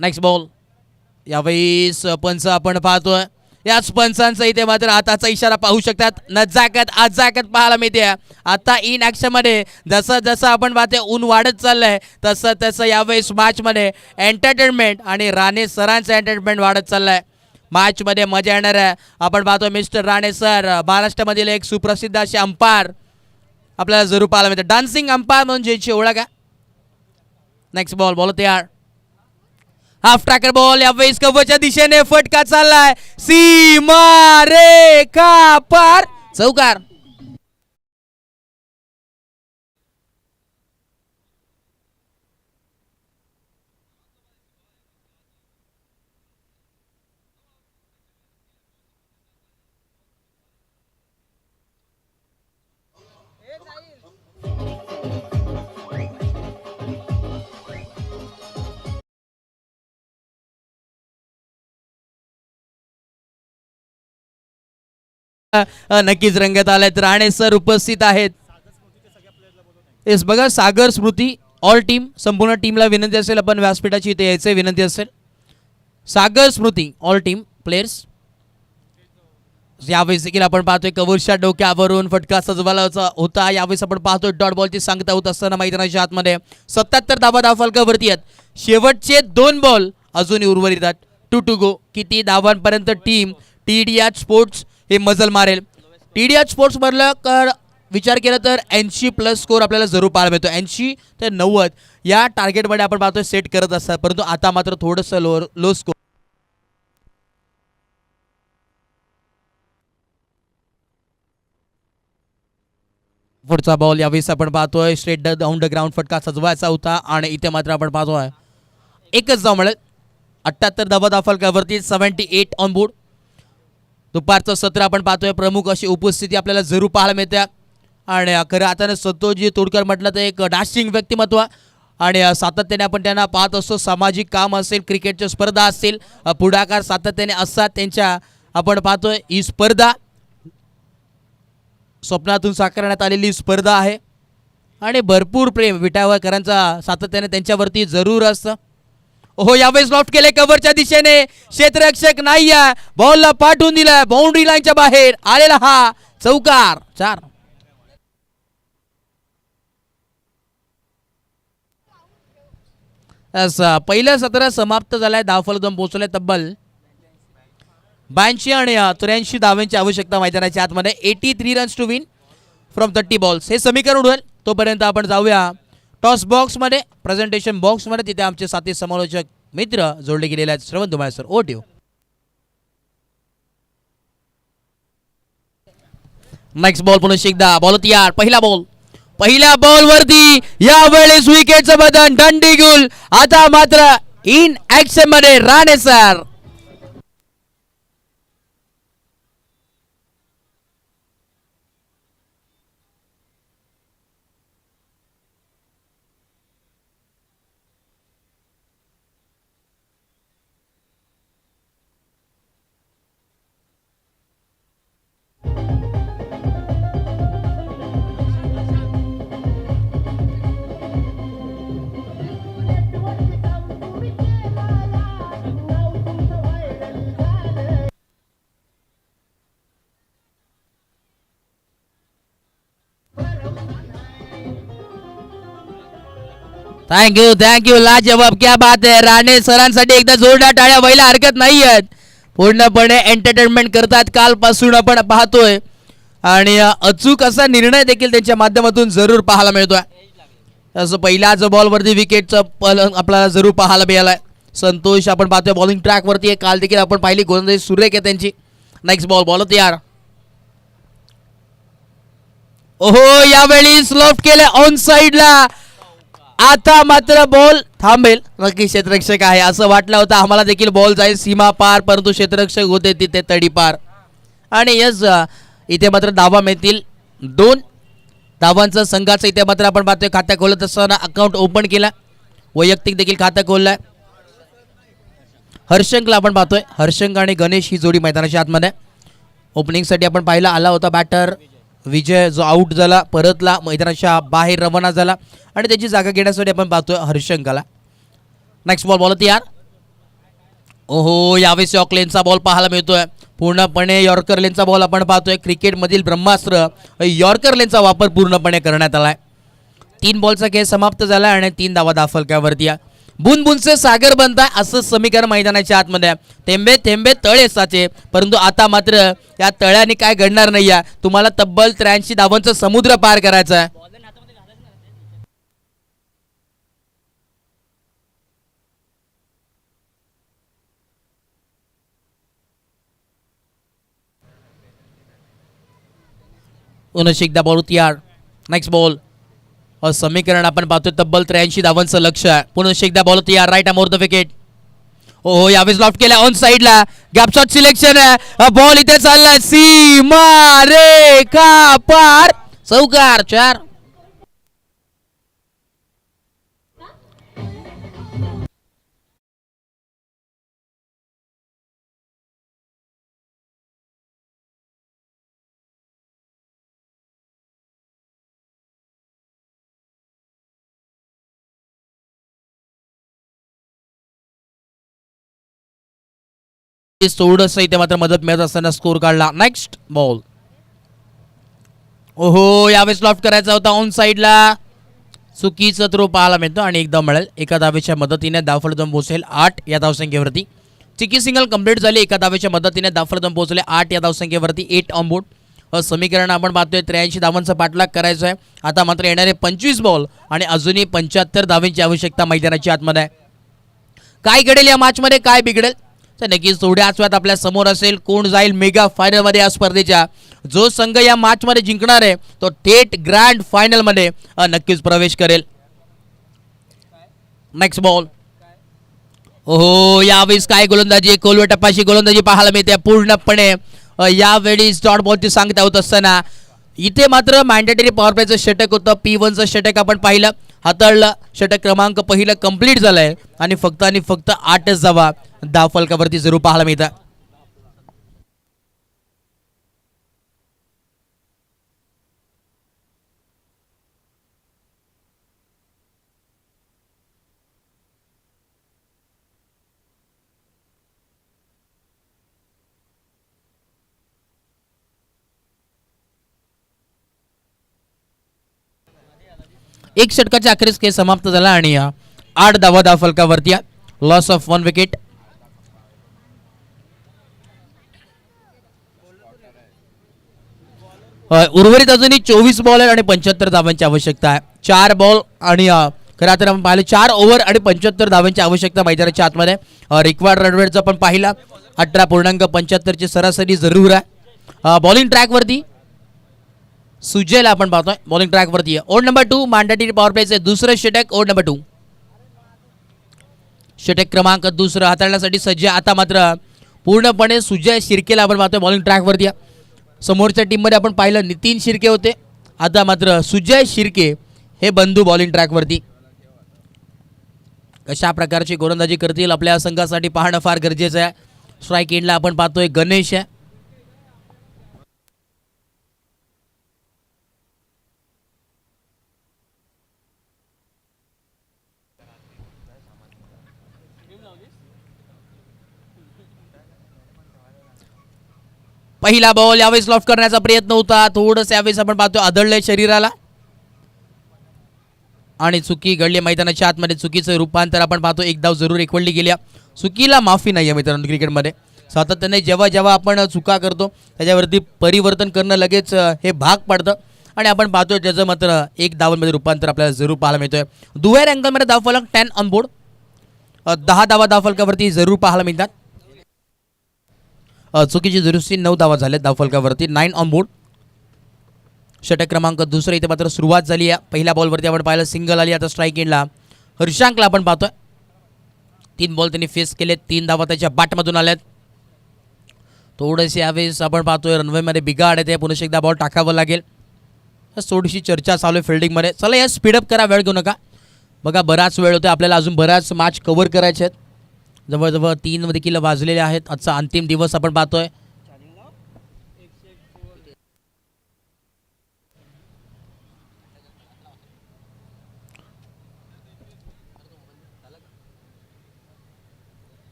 Next ball यावेळी पंच आपण पाहतोय. याच पंचांचा इथे मात्र हाताचा इशारा पाहू शकतात. नजाकत आजाकत पाहायला मिळते. आता इन ॲक्शन मध्ये जसं जसं आपण पाहते ऊन वाढत चाललंय तसं तसं यावेळेस मॅच मध्ये एंटरटेनमेंट आणि राणे सरांचं एंटरटेनमेंट वाढत चाललंय. मॅच मध्ये मजा येणार आहे. आपण पाहतो मिस्टर राणे सर महाराष्ट्रामधील एक सुप्रसिद्ध असे अंपायर आपल्याला जरूर पाहायला मिळते. डान्सिंग अंपायर म्हणून ज्याची ओळख आहे. नेक्स्ट बॉल बॉल तयार. हाफ ट्रॅकर बॉल यावेळेस कव्हरच्या दिशेने फटका चाललाय. सीमा रेखा पार चौकार. नक्कीच रंगत आलेत. राणे सर उपस्थित आहेत. येस बघा सागर स्मृती ऑल टीम संपूर्ण टीमला विनंती असेल आपण व्यासपीठाची इथे यायचं विनंती असेल. सागर स्मृती ऑल टीम प्लेयर्स यावेळेस देखील आपण पाहतोय कव्हरच्या डोक्यावरून फटका सजवायला होता. यावेळेस आपण पाहतोय डॉट बॉलची सांगता होत असताना मैदानाच्या आतमध्ये 77 धावा धावफलकावरती आहेत. शेवटचे 2 बॉल अजूनही उर्वरित आहेत. 2 to go. किती धावांपर्यंत टीम TDH स्पोर्ट्स हे मजल मारेल. TDH स्पोर्ट्स म्हटलं तर विचार केला तर 80+ स्कोर आपल्याला जरूर पाहायला मिळतो. 80 ते 90 या टार्गेटमध्ये आपण पाहतोय सेट करत असतात, परंतु आता मात्र थोडंसं लो स्कोर. पुढचा बॉल यावेळेस आपण पाहतोय स्ट्रेट डाऊन द ग्राउंड फटका सजवायचा होता आणि इथे मात्र आपण पाहतोय एकच धाव मिळेल. 78 धावा दाफलकावरती 78 ऑन बोर्ड. दुपारचं सत्र आपण पाहतोय, प्रमुख अशी उपस्थिती आपल्याला जरूर पाहायला मिळते. आणि खरं आता संतोषजी तोडकर म्हटलं तर एक डॅशिंग व्यक्तिमत्व आणि सातत्याने आपण त्यांना पाहत असतो. सामाजिक काम असेल, क्रिकेटच्या स्पर्धा असतील, पुढाकार सातत्याने असतात त्यांच्या. आपण पाहतोय ही स्पर्धा स्वप्नातून साकारण्यात आलेली स्पर्धा आहे आणि भरपूर प्रेम विटावकरांचा सातत्याने त्यांच्यावरती जरूर असतं. हो, यावेळेस लॉफ्ट केले कव्हरच्या दिशेने, क्षेत्ररक्षक नाही आहे, बॉलला पाठवून दिलाय बाउंड्री लाईनच्या बाहेर आलेला हा चौकार. 4 असं पहिलं सत्र समाप्त झालंय. धावफलक पोहोचले तब्बल 82 आणि 83 धावांची आवश्यकता मैदानाच्या आतमध्ये. 83 runs to win from 30 balls हे समीकरण होईल. तोपर्यंत आपण जाऊया टॉस बॉक्समध्ये, प्रेझेंटेशन बॉक्समध्ये. तिथे आमचे साथी समालोचक मित्र जोडले गेलेले आहेत. श्रवण धुमाळे सर, ओ टीओ. नेक्स्ट बॉल पुन्हा एकदा बॉल तयार. पहिल्या बॉल वरती यावेळेस विकेटचं बदन दंडीगुल. आता मात्र इन ऍक्शन मध्ये राणे सर. थँक्यू लाजवाब, क्या बात आहे. राणे सरांसाठी एकदा जोरदार टाळ्या व्हायला हरकत नाही आहेत. पूर्णपणे एंटरटेनमेंट करतात कालपासून आपण पाहतोय आणि अचूक असा निर्णय देखील त्यांच्या माध्यमातून जरूर पाहायला मिळतोय. असं पहिल्याच बॉलवरती विकेटचं आपल्याला जरूर पाहायला मिळालंय. संतोष आपण पाहतोय बॉलिंग ट्रॅक वरती आहे. काल देखील आपण पाहिली गोलंदाजी सुरेख आहे त्यांची. नेक्स्ट बॉल तयार. ओहो, यावेळी स्लॉफ्ट केले ऑन साइडला. आता मात्र बॉल थांबेल. नक्की क्षेत्ररक्षक आहे असं वाटलं होतं आम्हाला देखील. बॉल जाईल सीमा पार, परंतु क्षेत्ररक्षक होते तिथे तडीपार. आणि यस, इथे मात्र धावा मिळतील 2 धावांचं संघाचं. इथे मात्र आपण पाहतोय खातं खोलत असताना अकाउंट ओपन केला, वैयक्तिक देखील खातं खोललंय. हर्षंकला आपण पाहतोय. हर्षंक आणि गणेश ही जोडी मैदानाच्या आतमध्ये. ओपनिंगसाठी आपण पाहिला आला होता बॅटर विजय, जो आउट झाला, परतला, मैदानाच्या बाहेर रवाना झाला आणि त्याची जागा घेण्यासाठी आपण पाहतोय हर्षंकाला. नेक्स्ट बॉल तयार. ओहो, यावेळेस यॉर्कर लेनचा बॉल पाहायला मिळतोय. पूर्णपणे यॉर्कर लेनचा बॉल आपण पाहतोय. क्रिकेटमधील ब्रह्मास्त्र यॉर्कर लेनचा वापर पूर्णपणे करण्यात आलाय. 3 बॉलचा खेळ समाप्त झाला आणि 3 धावा दाफलकावरती. बुनबुनचे सागर बनताय असं समीकरण मैदानाच्या आतमध्ये. थेंबे थेंबे तळे साचे, परंतु आता मात्र या तळ्याने काय घडणार नाही. तुम्हाला तब्बल 83 धावांचा समुद्र पार करायचा आहे. पुन्हा एकदा बॉल तयार. नेक्स्ट बॉल समीकरण आपण पाहतोय तब्बल 83 धावांचं लक्ष आहे. पुन्हा एकदा बॉल तयार. Right arm over the wicket. ओहो, यावेळेस लॉफ्ट केला ऑन साइडला. गॅप शॉट सिलेक्शन आहे. बॉल इथे चाललाय सीमा रेखा पार. चौकार. 4 थोडंसं इथे मात्र मदत मिळत असताना स्कोर काढला. Next ball. ओहो, यावेळेस लॉफ्ट करायचा होता ऑन साइडला. चुकीचा थ्रो पाहायला मिळतो आणि एकदा मिळेल. एका धावेच्या मदतीने धावफलक पोहोचेल 8 या धावसंख्येवरती. चिकी सिंगल कंप्लीट झाली. एका धावेच्या मदतीने धावफलक पोहोचले 8 या धावसंख्येवरती. 8 ऑन बोर्ड. समीकरण आपण पाहतोय 83 धावांचा पाठलाग करायचा आहे. आता मात्र येणारे 25 बॉल आणि अजूनही 75 धावांची आवश्यकता मैदानाच्या आतमध्ये आहे. काय घडेल या मॅचमध्ये, काय बिघडेल तर नक्कीच थोड्याच वेळात आपल्या समोर असेल. कोण जाईल मेगा फायनलमध्ये या स्पर्धेच्या. जो संघ या मॅचमध्ये जिंकणार आहे तो थेट ग्रँड फायनलमध्ये नक्कीच प्रवेश करेल. Next ball. ओहो, यावेळेस काय गोलंदाजी, कोलवे टप्पाची गोलंदाजी पाहायला मिळते पूर्णपणे. यावेळी डॉट बॉलची सांगता होत असताना इथे मात्र मॅन्डेटरी पॉवर प्लेचं षटक होतं. P1चं षटक आपण पाहिलं, हाताळलं. षटक क्रमांक पहिलं कंप्लीट झालंय आणि फक्त 8च धावा धावफलकावरती जरूर पाहायला मिळतात. एक षटकाच्या अखेरीस खेळ समाप्त झाला आणि 8 धावा धावफलकावरती. Loss of 1 wicket. उर्वरित अजूनही 24 बॉल आणि 75 धावांची आवश्यकता आहे. 4 बॉल आणि खरं तर आपण पाहिलं 4 ओव्हर आणि 75 धावांची आवश्यकता मैदानाच्या आतमध्ये. रिक्वायर्ड रन रेटचं पण पाहिलं 18.75 ची सरासरी जरूर आहे. बॉलिंग ट्रॅकवरती सुजयला आपण पाहतोय बॉलिंग ट्रॅकवरती. ओव्हर नंबर 2 मॅन्डेटरी पॉवर प्लेचे दुसरं षटक. ओव्हर नंबर 2 षटक क्रमांक दुसरं हाताळण्यासाठी सज्ज. आता मात्र पूर्णपणे सुजय शिर्केला आपण पाहतोय बॉलिंग ट्रॅकवरती. समोरच्या टीममध्ये आपण पाहिलं नितीन शिर्के होते, आता मात्र सुजय शिर्के हे बंधू बॉलिंग ट्रॅकवरती. कशा प्रकारची गोलंदाजी करतील आपल्या संघासाठी पाहणं फार गरजेचं आहे. स्ट्राईक एंडला आपण पाहतोय गणेश आहे. पहिला बॉल यावेळेस लॉफ्ट करण्याचा प्रयत्न होता, थोडंसं यावेळेस आपण पाहतोय आदळलंय शरीराला आणि चुकी घडली मैदानाच्या आतमध्ये. चुकीचं रूपांतर आपण पाहतो. एक धाव जरूर एकवडली गेल्या. चुकीला माफी नाही आहे मित्रांनो क्रिकेटमध्ये. सातत्याने जेव्हा आपण चुका करतो त्याच्यावरती परिवर्तन करणं लगेच हे भाग पडतं आणि आपण पाहतोय त्याचं मात्र एक धावांमध्ये रूपांतर आपल्याला जरूर पाहायला मिळतोय. दुहेर अँगलमध्ये धावफलक 10 ऑन बोर्ड. 10 धावा धावफलकावरती जरूर पाहायला मिळतात. चुकीची दुरुस्ती 9 धावा झाल्या धावफलकावरती. 9 ऑन बोर्ड. षटक क्रमांक दुसरं इथे मात्र सुरुवात झाली आहे. पहिल्या बॉलवरती आपण पाहिलं सिंगल आली. आता स्ट्राईक एंडला हर्षांकला आपण पाहतोय. 3 बॉल त्यांनी फेस केले, 3 धावा त्याच्या बॅटमधून आल्यात. थोडेसे यावेळेस आपण पाहतोय रनवेमध्ये बिघाड आहे, ते पुन्हा एकदा बॉल टाकावं लागेल. थोडीशी चर्चा चालू आहे फिल्डिंगमध्ये. चला या स्पीडअप करा, वेळ घेऊ नका. बघा बराच वेळ होतो आपल्याला, अजून बराच मॅच कव्हर करायचे आहेत. जवळजवळ 3 देखील वाजलेले आहेत. आजचा अंतिम दिवस आपण पाहतोय.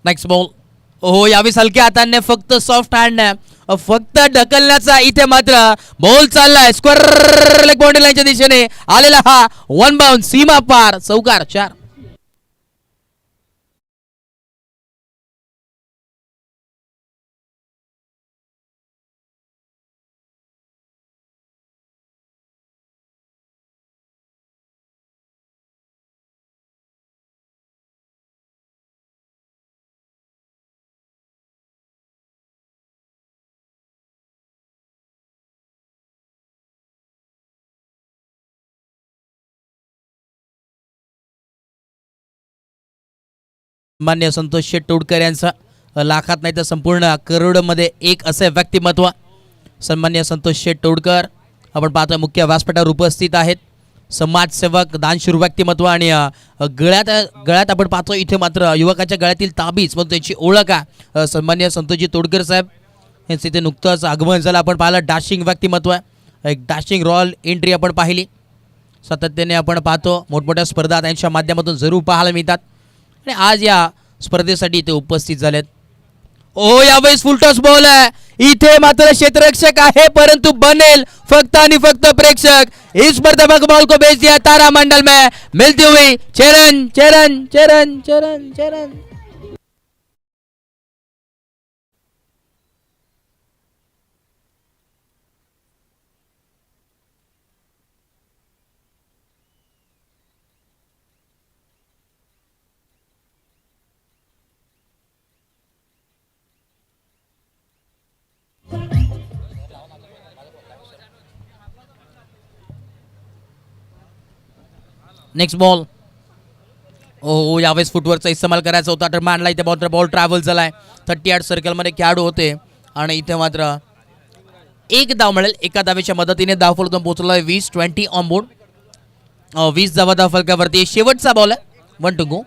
Next ball. हो यावेळेस हलक्या हाताने फक्त सॉफ्ट हँड फक्त ढकलण्याचा इथे मात्र बॉल चाललाय स्क्वेअर लेग बाउंड्री लाईनच्या दिशेने आलेला हा 1 बाउंड सीमा पार चौकार 4. मान्य संतोष शेट तोडकर यांचा लाखात नाही तर संपूर्ण करोडमध्ये एक असे व्यक्तिमत्व सन्मान्य संतोष शेट तोडकर आपण पाहतो मुख्य व्यासपीठावर उपस्थित आहेत. समाजसेवक दानशूर व्यक्तिमत्व आणि गळ्यात आपण पाहतो इथे मात्र युवकाच्या गळ्यातील ताबीज म्हणून त्याची ओळख आहे सन्मान्य संतोषजी तोडकर साहेब यांचं इथे नुकतंच आगमन झालं. आपण पाहिलं डॅशिंग व्यक्तिमत्व आहे, एक डॅशिंग रॉयल एंट्री आपण पाहिली. सातत्याने आपण पाहतो मोठमोठ्या स्पर्धा त्यांच्या माध्यमातून जरूर पाहायला मिळतात आणि आज या स्पर्धेसाठी इथे उपस्थित झालेत. ओ यावेळेस फुलटॉस बॉल आहे, इथे मात्र क्षेत्ररक्षक आहे परंतु बनेल फक्त आणि फक्त प्रेक्षक. इस स्पर्धा बॉल को भेज दिया तारा मंडल में मिलती हुई चरण चरण चरण चरण चरण. Next ball. ओ यावेळेस फुटवर्कचा इस्तेमाल करायचा होता तर मानला इथे बॉल ट्रॅव्हल झालाय. 38 सर्कलमध्ये खेळाडू होते आणि इथे मात्र एक धाव मिळेल. एका धावेच्या मदतीने धावफलकावर पोहोचला आहे 20 ऑन बोर्ड. 20 धावा धावफलकावरती. शेवटचा बॉल आहे. 1 टू गो.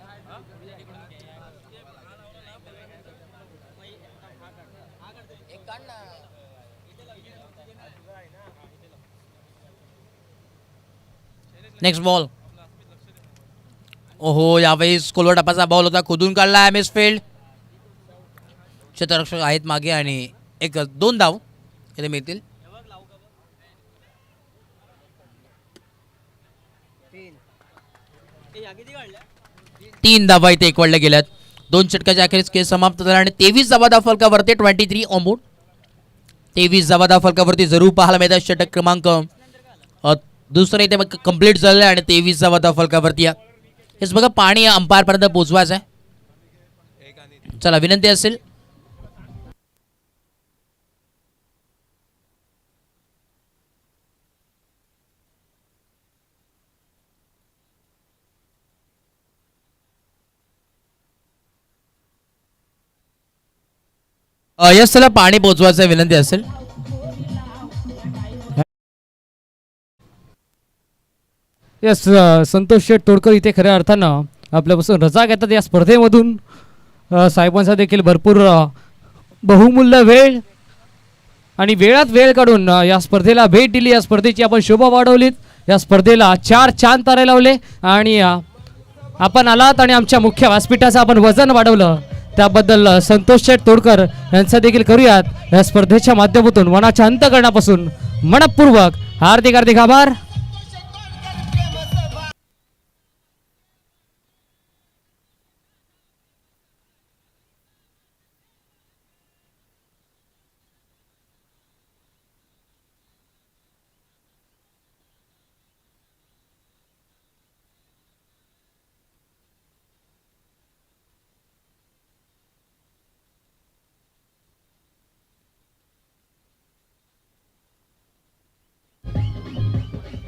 Next ball. ओहो यावेळेस कोलवर टपाचा बॉल होता, खोदून काढला एमएस फील्ड. क्षेत्ररक्षक आहेत मागे आणि 2 धाव इथे मिळतील. तीन धावा इथे एकवडल्या गेल्यात. 2 षटकाच्या अखेरीस खेळ समाप्त झाला आणि 23 धावा धावफलकावरती 23 ऑन बोर्ड. 23 धावा धावफलकावरती जरूर पाहायला मिळतात. षटक क्रमांक दुसरं इथे कंप्लीट झालं आणि 23 धावा धावफलकावरती. हेच बघा पाणी अंपायर पर्यंत पोहोचवायचं आहे. चला विनंती असेल यस चला पाणी पोहोचवायचं विनंती असेल. यस संतोष शेठ तोडकर इथे खऱ्या अर्थानं आपल्यापासून रजा घेतात या स्पर्धेमधून. साहेबांचा देखील भरपूर बहुमूल्य वेळ आणि वेळात वेळ काढून या स्पर्धेला भेट दिली. या स्पर्धेची आपण शोभा वाढवलीत. या स्पर्धेला 4 चांद तारे लावले आणि आपण आलात आणि आमच्या मुख्य व्यासपीठाचं आपण वजन वाढवलं. त्याबद्दल संतोष शेठ तोडकर यांचा देखील करूयात या स्पर्धेच्या माध्यमातून मनाच्या अंतःकरणापासून मनपूर्वक हार्दिक हार्दिक आभार.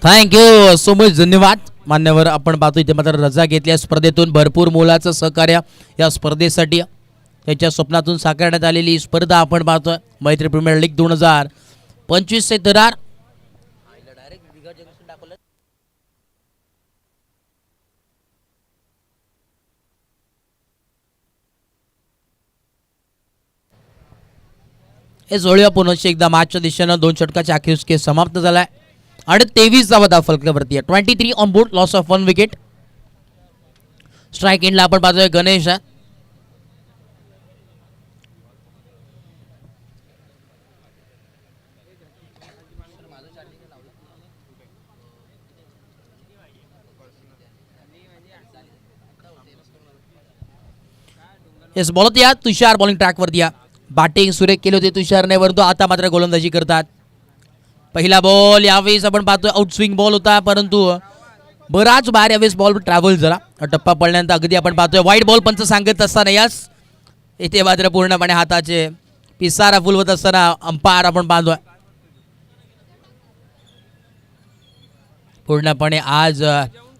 Thank you so much. धन्यवाद मान्यवर. आपण पाहतो इथे मात्र रजा घेतली या स्पर्धेतून. भरपूर मोलाचं सहकार्य या स्पर्धेसाठी त्याच्या स्वप्नातून साकारण्यात आलेली स्पर्धा आपण पाहतोय. मैत्री प्रीमियर लीग 2025 चे थरार. हे जोडीला पुनश्च एकदा मॅचच्या दिशेनं 2 षटकाच्या अखेरीस खेळ समाप्त झालाय आणि 23 धावा धावफलकावरती आहे. 23 on board. Loss of 1 wicket. Strike एंडला आपण पाहतोय गणेश. येस बॉलत या तुषार बॉलिंग ट्रॅकवरती या. बॅटिंग सुरेख केली होती तुषारने, परंतु आता मात्र गोलंदाजी करतात. पहिला बॉल यावेळेस आपण पाहतोय आउटस्विंग बॉल होता, परंतु बराच बाहेर यावेळेस बॉल ट्रॅव्हल झाला. टप्पा पडल्यानंतर अगदी आपण पाहतोय वाईट बॉल पंच सांगत असताना यस इथे मात्र पूर्णपणे हाताचे पिसारा फुलवत असताना अंपायर आपण पाहतोय. पूर्णपणे आज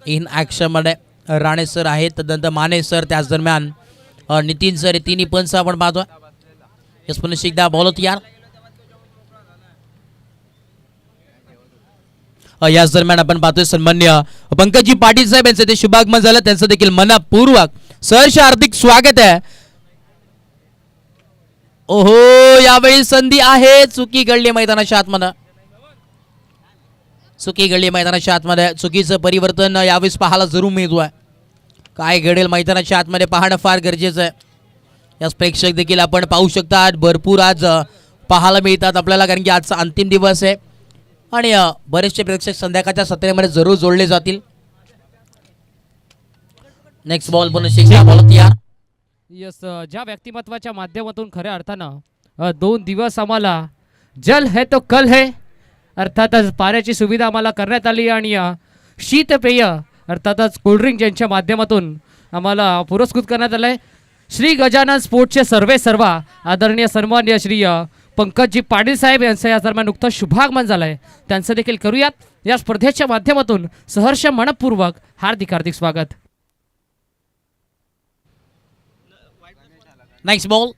इन ॲक्शनमध्ये राणे सर आहेत, तदनंतर माने सर, त्याच दरम्यान नितीन सर, तिन्ही पंच आपण पाहतोय. यस पुन्हा एकदा बॉल होती यार. याच दरम्यान आपण पाहतोय सन्मान्य पंकजी पाटील साहेब यांचं ते शुभागमन झालं. त्यांचं देखील मनपूर्वक सहर्ष हार्दिक स्वागत आहे. ओहो यावेळी संधी आहे. चुकी घडली मैदानाच्या आतमध्ये. चुकी घडली मैदानाच्या आतमध्ये. चुकीचं परिवर्तन यावेळेस पाहायला जरूर मिळतोय. काय घडेल मैदानाच्या आतमध्ये पाहणं फार गरजेचं आहे. यास प्रेक्षक देखील आपण पाहू शकतात. भरपूर आज पाहायला मिळतात आपल्याला, कारण की आजचा अंतिम दिवस आहे आणि बरेचसे प्रेक्षक संध्याकाळच्या सत्रेमध्ये जरूर जोडले जातील. नेक्स्ट बॉल पुन्हा बॉल यार. यस ज्या व्यक्तिमत्वाच्या माध्यमातून खऱ्या अर्थानं 2 दिवस आम्हाला जल है तो कल है अर्थातच पाण्याची सुविधा आम्हाला करण्यात आली आणि शीतपेय अर्थातच कोल्ड्रिंक ज्यांच्या माध्यमातून आम्हाला पुरस्कृत करण्यात आलं आहे. श्री गजानन स्पोर्ट्सचे सर्वे सर्वा आदरणीय सन्मान्य श्री पंकजी पाटील साहेब यांचा या दरम्यान नुकताच शुभागमन झालंय. त्यांचं देखील करूयात या स्पर्धेच्या माध्यमातून सहर्ष मनपूर्वक हार्दिक हार्दिक स्वागत. Next ball.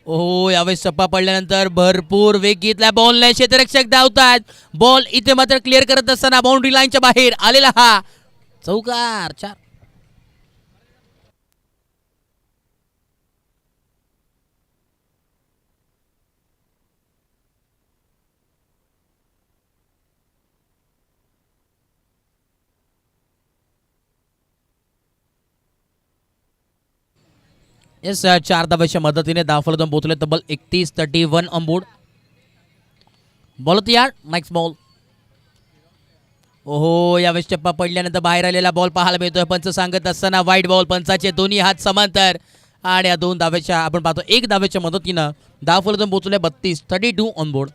ओहो, यावेळेस चप्पा पडल्यानंतर भरपूर वेग घेतला बॉलने. क्षेत्ररक्षक धावतात. बॉल इथे मात्र क्लिअर करत असताना बाउंड्री लाईनच्या बाहेर आलेला हा चौकार. 4. येस, 4 धावांच्या मदतीने धावफलक पोहोचले तब्बल 31-31 ऑन बोर्ड. बॉल तयार. Next ball. ओहो, यावेळेस चप्पा पडल्यानंतर बाहेर आलेला बॉल पाहायला मिळतोय. पंच सांगत असताना वाईट बॉल. पंचाचे दोन्ही हात समांतर आणि या 2 धावेच्या आपण पाहतो 1 धावेच्या मदतीनं धावफलक पोहोचले 32-32 ऑन बोर्ड.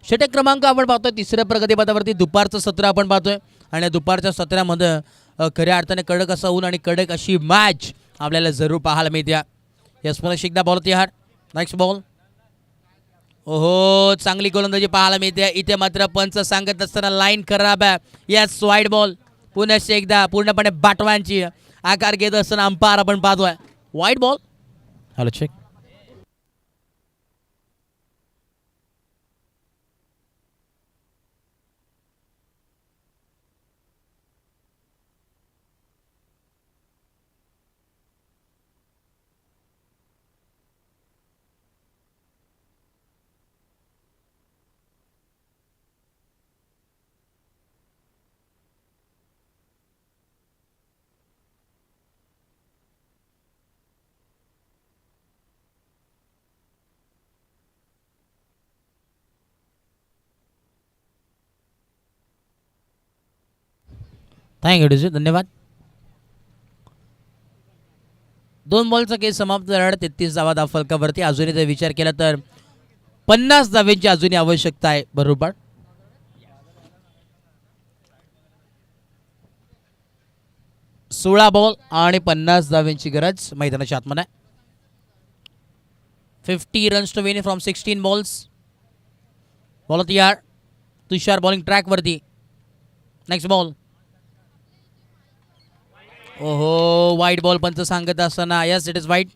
षटक क्रमांक आपण पाहतोय तिसऱ्या प्रगतीपथावरती. दुपारचं सत्र आपण पाहतोय आणि दुपारच्या सत्रामध्ये खऱ्या अर्थाने कडक असं ऊन आणि कडक अशी मॅच आपल्याला जरूर पाहायला मिळते. यस, मला एकदा बॉल तयार. Next ball. ओहो, चांगली गोलंदाजी पाहायला मिळते. इथे मात्र पंच सांगत असताना लाईन खराब आहे. यस, वाईट बॉल. पुन्हा एकदा पूर्णपणे बाटवांची आकार घेत असताना अंपायर आपण पाहतोय. वाईट ball. Hello check. Thank you DJ, धन्यवाद. 2 बॉलचा केस समाप्त झाला. 33 धावा धावफलकावरती. अजूनही जर विचार केला तर 50 धाव्यांची अजूनही आवश्यकता आहे. बरोबर. 16 बॉल आणि 50 धाव्यांची गरज मैदानाच्या आतमध्ये. 50 runs to win from 16 balls. Ball तयार. तुषार बॉलिंग ट्रॅकवरती. Next ball. ओहो, वाईट बॉल. पंच सांगत असताना यस, इट इज वाईट.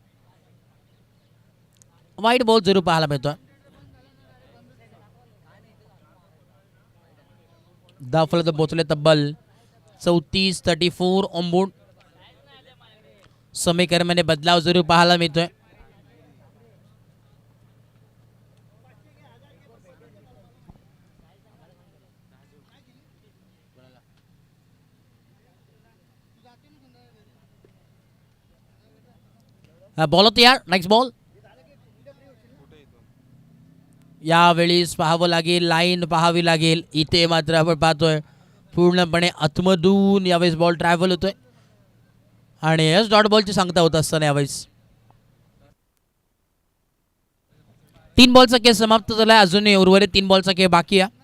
वाईट बॉल जरूर पाहायला मिळतो. धावफलक पोहोचले तब्बल 34-34 ऑन बोर्ड. समीकरणामध्ये बदलाव जरूर पाहायला मिळतोय. बॉल तयार. Next ball. यावेळेस पाहावं लागेल, लाईन पाहावी लागेल. इथे मात्र आपण पाहतोय पूर्णपणे आतमधून यावेळेस बॉल ट्रॅव्हल होतोय आणि यस, डॉट बॉलची सांगता होत असताना यावेळेस 3 बॉलचा खेळ समाप्त झाला. अजूनही उर्वरित 3 बॉलचा खेळ बाकी आहे.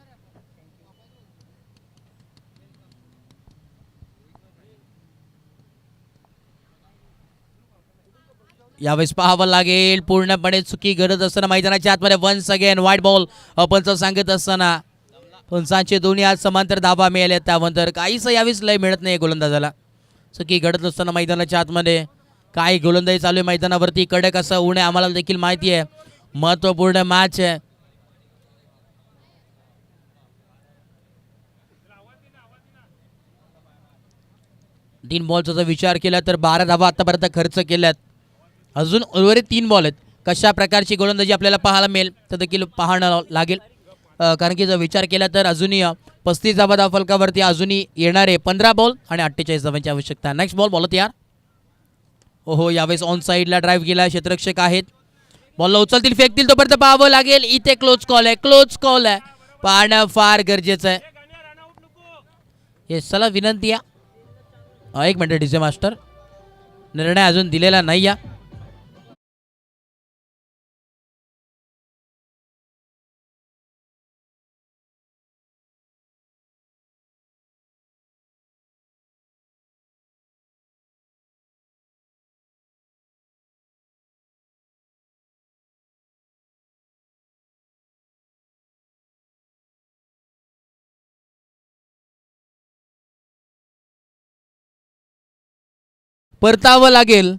यावेळेस पाहावं लागेल. पूर्णपणे चुकी गरज असताना मैदानाच्या आतमध्ये वन्स अगेन वाईट बॉल. पंच सांगत असताना पंचांचे दोन्ही हात समांतर धावा मिळाले. त्यानंतर काहीच यावेळेस लय मिळत नाही गोलंदाजाला. चुकी घडत असताना मैदानाच्या आतमध्ये काही गोलंदाजी चालू आहे मैदानावरती. कडक असं ऊन आहे, आम्हाला देखील माहिती आहे. महत्त्वपूर्ण मॅच आहे. तीन बॉलचा जर विचार केला तर 12 धावा आतापर्यंत खर्च केल्यात. अजून उर्वरित 3 बॉल आहेत. कशा प्रकारची गोलंदाजी आपल्याला पाहायला मिळेल तर देखील पाहणं लागेल. कारण की जर विचार केला तर अजूनही 35 धावा धावफलकावरती अजूनही येणारे 15 बॉल आणि 48 धावांची आवश्यकता. Next ball. बॉल तयार. ओहो, यावेळेस ऑन साईडला ड्राईव्ह केला. क्षेत्ररक्षक आहेत. बॉलला उचलतील, फेकतील तोपर्यंत पाहावं लागेल. इथे क्लोज कॉल आहे. क्लोज कॉल आहे. पाहणं फार गरजेचं आहे. हे चला विनंती आहे. 1 मिनिट डीजे मास्टर, निर्णय अजून दिलेला नाही आहे. परतावं लागेल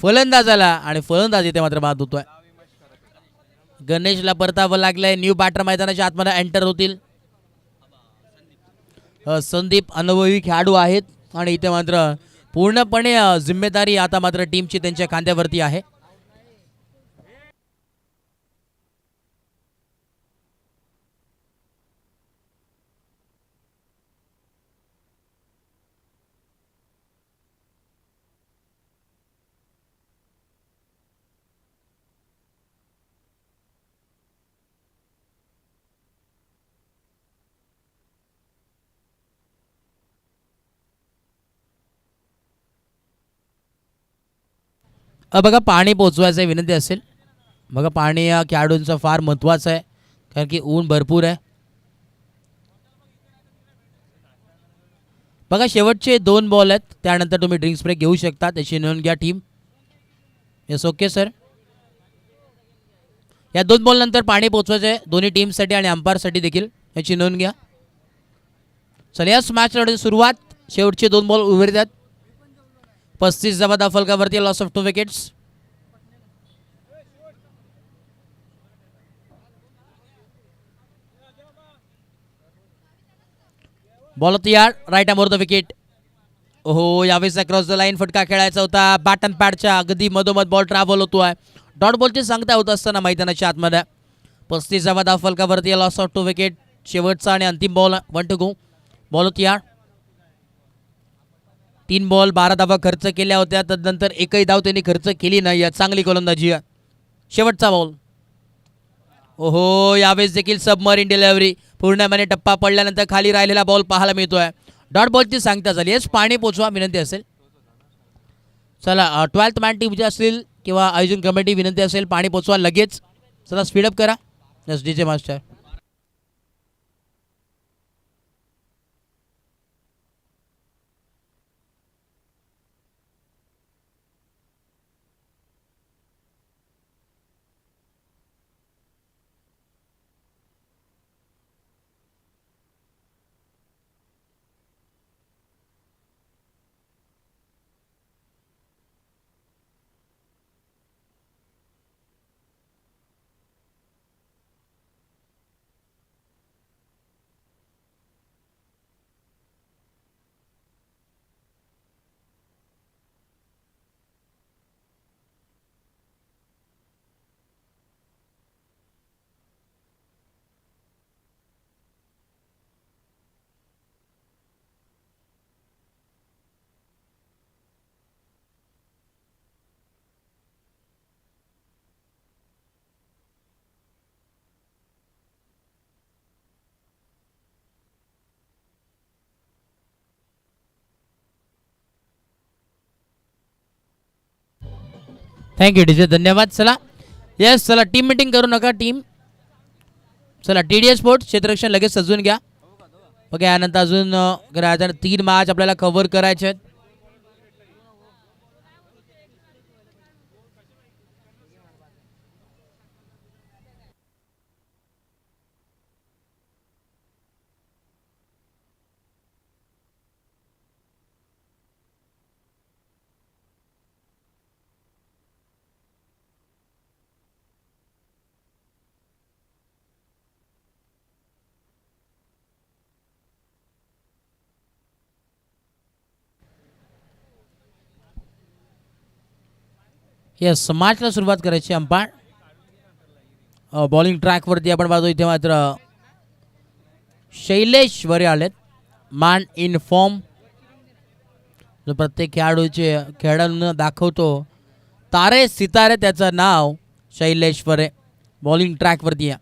फलंदाजाला आणि फलंदाज इथे मात्र बाद होतोय. गणेशला परतावं लागलंय. न्यू बॅटर मैदानाच्या आतमध्ये एंटर होतील. संदीप अनुभवी खेळाडू आहेत आणि इथे मात्र पूर्णपणे जिम्मेदारी आता मात्र टीमची त्यांच्या खांद्यावरती आहे. बघा पाणी पोचवायचं विनंती असेल. बघा पाणी या खेळाडूंचं फार महत्त्वाचं आहे कारण की ऊन भरपूर आहे. बघा शेवटचे 2 बॉल आहेत त्यानंतर तुम्ही ड्रिंक्स ब्रेक घेऊ शकता त्याची नोंद घ्या टीम. Yes okay sir. या 2 बॉल नंतर पाणी पोचवायचं आहे दोन्ही टीमसाठी आणि अंपायरसाठी देखील याची नोंद घ्या. चला याच मॅच लढवण्याची सुरुवात. शेवटचे 2 बॉल उभे आहेत. 35 धावा फलकावरती लॉस ऑफ 2 विकेट्स. बॉल तयार राईट अमोर द विकेट. ओहो यावेळेस क्रॉस द लाईन फटका खेळायचा होता. बॅट अँड पॅडच्या अगदी मधोमध बॉल ट्रॅव्हल होतोय. डॉट बॉलची सांगता होत असताना मैदानाच्या आतमध्ये 35 धावा फलकावरती लॉस ऑफ 2 विकेट. शेवटचा आणि अंतिम बॉल 1 टू गो. बॉल तयार. 3 बॉल 12 धावा खर्च केल्या होत्या तदनंतर एकही धाव त्यांनी खर्च केली नाही. चांगली गोलंदाजी आहे. शेवटचा बॉल. ओहो यावेळेस देखील सबमरीन डिलिव्हरी. पूर्णपणे टप्पा पडल्यानंतर खाली राहिलेला बॉल पाहायला मिळतोय. डॉट बॉलची सांगता झाली. येस पाणी पोचवा विनंती असेल. चला 12th मॅन टीम जे असतील किंवा आयोजन कमिटी विनंती असेल पाणी पोचवा लगेच. चला स्पीडअप करा. Yes DJ master. Thank you DJ धन्यवाद. चला येस चला टीम मीटिंग करू नका टीम. चला TDS स्पोर्ट्स क्षेत्ररक्षण लगेच सजवून घ्या. बघा यानंतर अजून 3 मॅच आपल्याला कव्हर करायचे आहेत. येस मॅचला सुरुवात करायची. अंपायर बॉलिंग ट्रॅकवरती आपण पाहतो इथे मात्र शैलेश वरे आलेत. मॅन इन फॉर्म जो प्रत्येक खेळाडूंना दाखवतो तारे सितारे त्याचं नाव शैलेश वरे. बॉलिंग ट्रॅकवरती या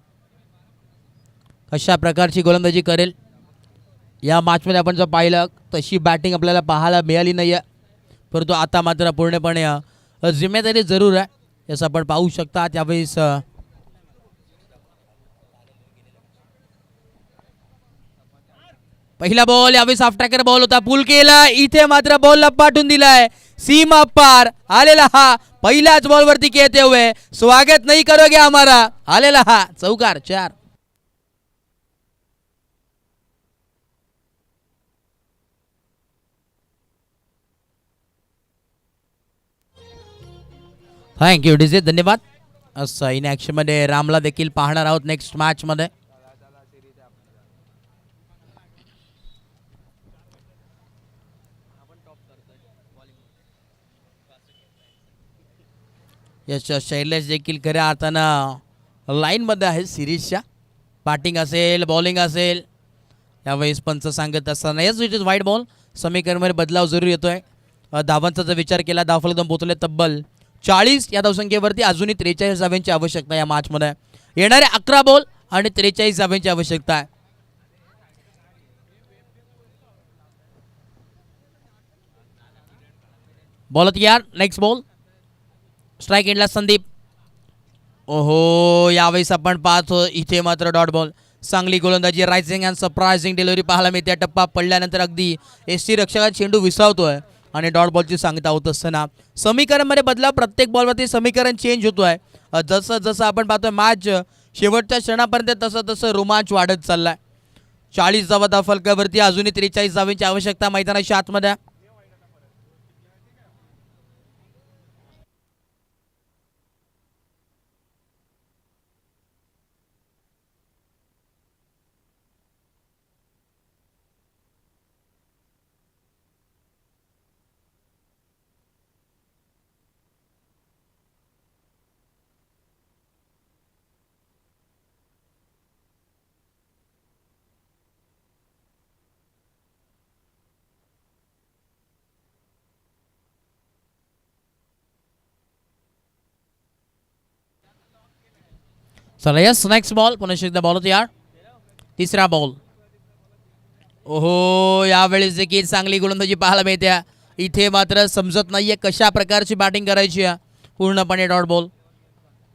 कशा प्रकारची गोलंदाजी करेल या मॅचमध्ये आपण जर पाहिलं तशी बॅटिंग आपल्याला पाहायला मिळाली नाही आहे परंतु आता मात्र पूर्णपणे जिम्मेदारी जरूर आहे असं आपण पाहू शकता. त्यावेळेस पहिला बॉल यावेळेस ऑफ ट्रॅकर बॉल होता. पुल केला इथे मात्र बॉलला पाठवून दिलाय. सीमा पार आलेला हा पहिल्याच बॉलवरती कहते हुए स्वागत नहीं करोगे हमारा. आलेला हा चौकार 4. थँक्यू डीजे, धन्यवाद. असं इन ॲक्शनमध्ये रामला देखील पाहणार आहोत नेक्स्ट मॅचमध्ये. यश शैलेश देखील खऱ्या अर्थानं लाईनमध्ये आहे सिरीजच्या. बॅटिंग असेल बॉलिंग असेल यावेळेस पंच सांगत असताना यस इट इज वाईट बॉल. समीकरणमध्ये बदलाव जरूर येतोय. धावांचा जर विचार केला धावफलक पोहोचले तब्बल 40 या धावसंख्येवरती. अजूनही 43 धावांची आवश्यकता या मॅचमध्ये. येणारे 11 बॉल आणि 43 धावांची आवश्यकता आहे. बॉल यार नेक्स्ट बॉल. स्ट्राईक एंडला संदीप. ओहो यावेळेस आपण पाहतो इथे मात्र डॉट बॉल. चांगली गोलंदाजी रायझिंग अँड सरप्रायझिंग डिलिव्हरी पाहायला मिळते. टप्पा पडल्यानंतर अगदी एसटी रक्षकात चेंडू विसावतोय आणि डॉट बॉलची सांगता होत असताना समीकरणमध्ये बदलाव. प्रत्येक बॉलवरती समीकरण चेंज होतोय. जसं जसं आपण पाहतोय मॅच शेवटच्या क्षणापर्यंत तसं तसं रोमांच वाढत चाललाय. 40 धावा धावफलकावरती अजूनही 43 धावांची आवश्यकता मैदानाच्या आतमध्ये. चला यस नेक्स्ट बॉल. पुन्हा एकदा बॉल होते यार. तिसरा बॉल. ओहो यावेळेस देखील चांगली गोलंदाजी पाहायला मिळते. इथे मात्र समजत नाहीये कशा प्रकारची बॅटिंग करायची आहे. पूर्णपणे dot ball.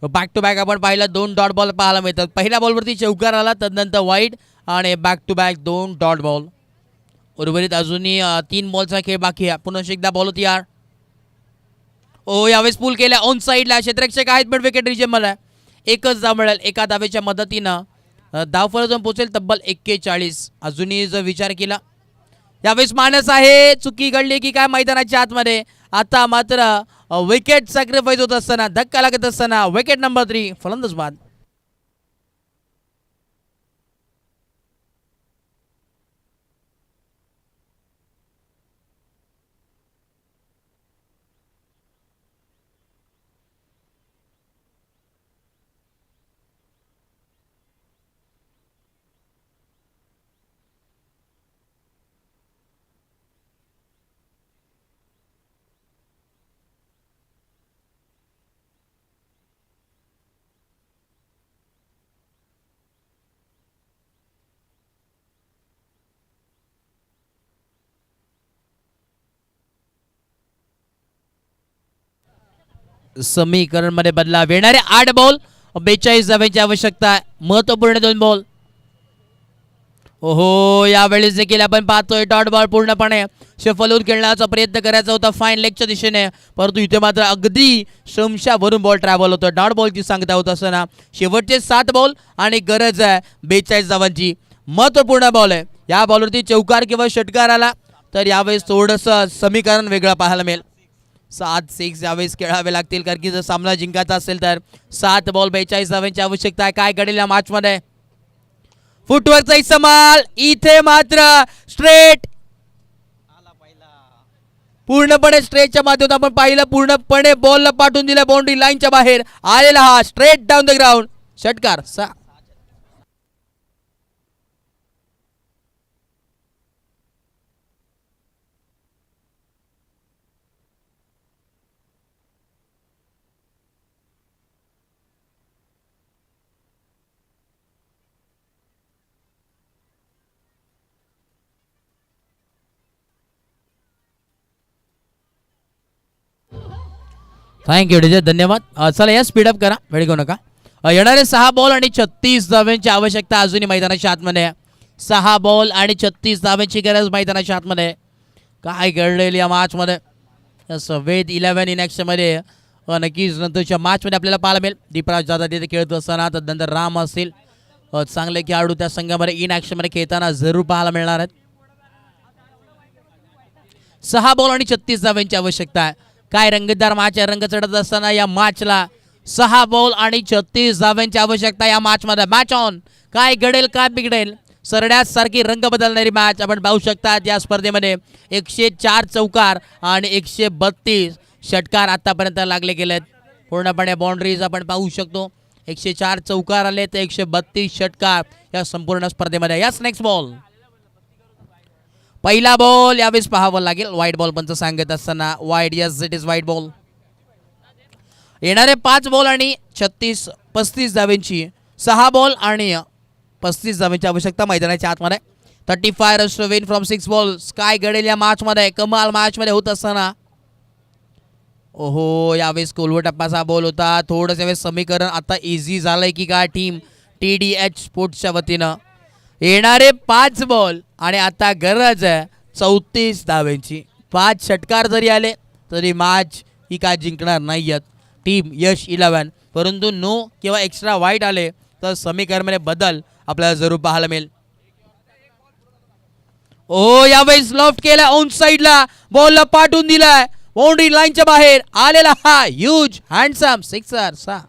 Back to back आपण पाहिलं 2 डॉट बॉल पाहायला मिळतात. पहिल्या बॉलवरती चौकार आला तदनंतर वाईड आणि back to back 2 dot ball. उर्वरित अजूनही 3 बॉलचा खेळ बाकी आहे. पुन्हा एकदा बॉल होती यार. ओ यावेळेस पूल केल्या ऑन साईडला. क्षेत्ररक्षक आहेत पण विकेट रिजन मला एकच धाव मिळेल. एका धावेच्या मदतीनं धावफलक जाऊन पोहोचेल तब्बल 41. अजूनही जर विचार केला यावेळेस मानस आहे. चुकी घडली की काय मैदानाच्या आतमध्ये. आता मात्र विकेट सॅक्रिफाईस होत असताना धक्का लागत असताना विकेट नंबर 3 फलंदाज बाद. समीकरणमध्ये बदलाव. येणारे 8 बॉल 42 धावांची आवश्यकता आहे. महत्वपूर्ण 2 बॉल. ओहो यावेळेस देखील आपण पाहतोय डॉट बॉल पूर्णपणे शफलून खेळण्याचा प्रयत्न करायचा होता फाईन लेगच्या दिशेने. परंतु इथे मात्र अगदी शमशावरून बॉल ट्रॅव्हल होतो. डॉट बॉलची सांगता होत असताना शेवटचे 7 बॉल आणि गरज आहे 42 धावांची. महत्वपूर्ण बॉल आहे. या बॉलवरती चौकार किंवा षटकार आला तर यावेळेस थोडंसं समीकरण वेगळं पाहायला मिळेल. 7-6 यावेळेस खेळावे लागतील कारण की जर सामना जिंकायचा असेल तर 7 बॉल 42 धावांची आवश्यकता आहे. काय घडेल या मॅचमध्ये. फुटवर्कचा इस्तेमाल. इथे मात्र स्ट्रेट पूर्णपणे स्ट्रेटच्या माध्यमातून आपण पाहिलं पूर्णपणे बॉलला पाठवून दिला बाउंड्री लाईनच्या बाहेर आलेला हा स्ट्रेट डाऊन द ग्राउंड षटकार. थँक्यू डीजे, धन्यवाद. चला या स्पीडअप करा, वेळ घेऊ नका. येणारे 6 बॉल आणि 36 धावांची आवश्यकता अजूनही मैदानाच्या आतमध्ये. 6 बॉल आणि 36 धावांची गरज मैदानाच्या आतमध्ये. काय घडलेल या मॅचमध्ये. वेद 11 इन ॲक्शनमध्ये नक्कीच नंतरच्या मॅचमध्ये आपल्याला पाहायला मिळेल. दीपराज दादा तिथे खेळत असताना तदनंतर राम असतील चांगले खेळाडू त्या संघामध्ये इन ॲक्शनमध्ये खेळताना जरूर पाहायला मिळणार आहेत. 6 बॉल आणि 36 धावांची आवश्यकता आहे. काय रंगतदार मॅच आहे. रंग चढत असताना या मॅचला 6 बॉल आणि 36 धावांची आवश्यकता या मॅचमध्ये. Match on. काय घडेल काय बिघडेल. सरड्यासारखी रंग बदलणारी मॅच आपण पाहू शकतात या स्पर्धेमध्ये. 104 चौकार आणि 132 षटकार आतापर्यंत लागले गेलेत. पूर्णपणे बाउंड्रीज आपण पाहू शकतो. 104 चौकार आले तर 132 षटकार या संपूर्ण स्पर्धेमध्ये. यास नेक्स्ट बॉल. पहिला बॉल यावेळेस पाहावं लागेल. वाईट बॉल पंच सांगत असताना वाईट. यस इट इज वाईट बॉल. येणारे 5 बॉल आणि 35 धावेंची 6 बॉल आणि 35 धावेंची आवश्यकता मैदानाच्या आतमध्ये. 35 runs to win from 6 balls. काय घडेल या मॅचमध्ये. कमाल मॅचमध्ये होत असताना ओहो यावेळेस कोलवट टप्पाचा बॉल होता. थोडंसं यावेळेस समीकरण आता इझी झालंय की काय टीम TDH स्पोर्ट्सच्या वतीनं. येणारे 5 बॉल आणि आता गरज आहे 34 धावेंची. 5 षटकार जरी आले तरी मॅच ही काय जिंकणार नाही आहेत टीम यश 11. परंतु नो किंवा एक्स्ट्रा वाईट आले तर समीकरणामध्ये बदल आपल्याला जरूर पाहायला मिळेल. ओ यावेळेस लॉफ्ट केला ऑन साईडला. बॉलला पाठवून दिलाय. बाउंड्री लाईनच्या बाहेर आलेला हा huge handsome sixer. 6.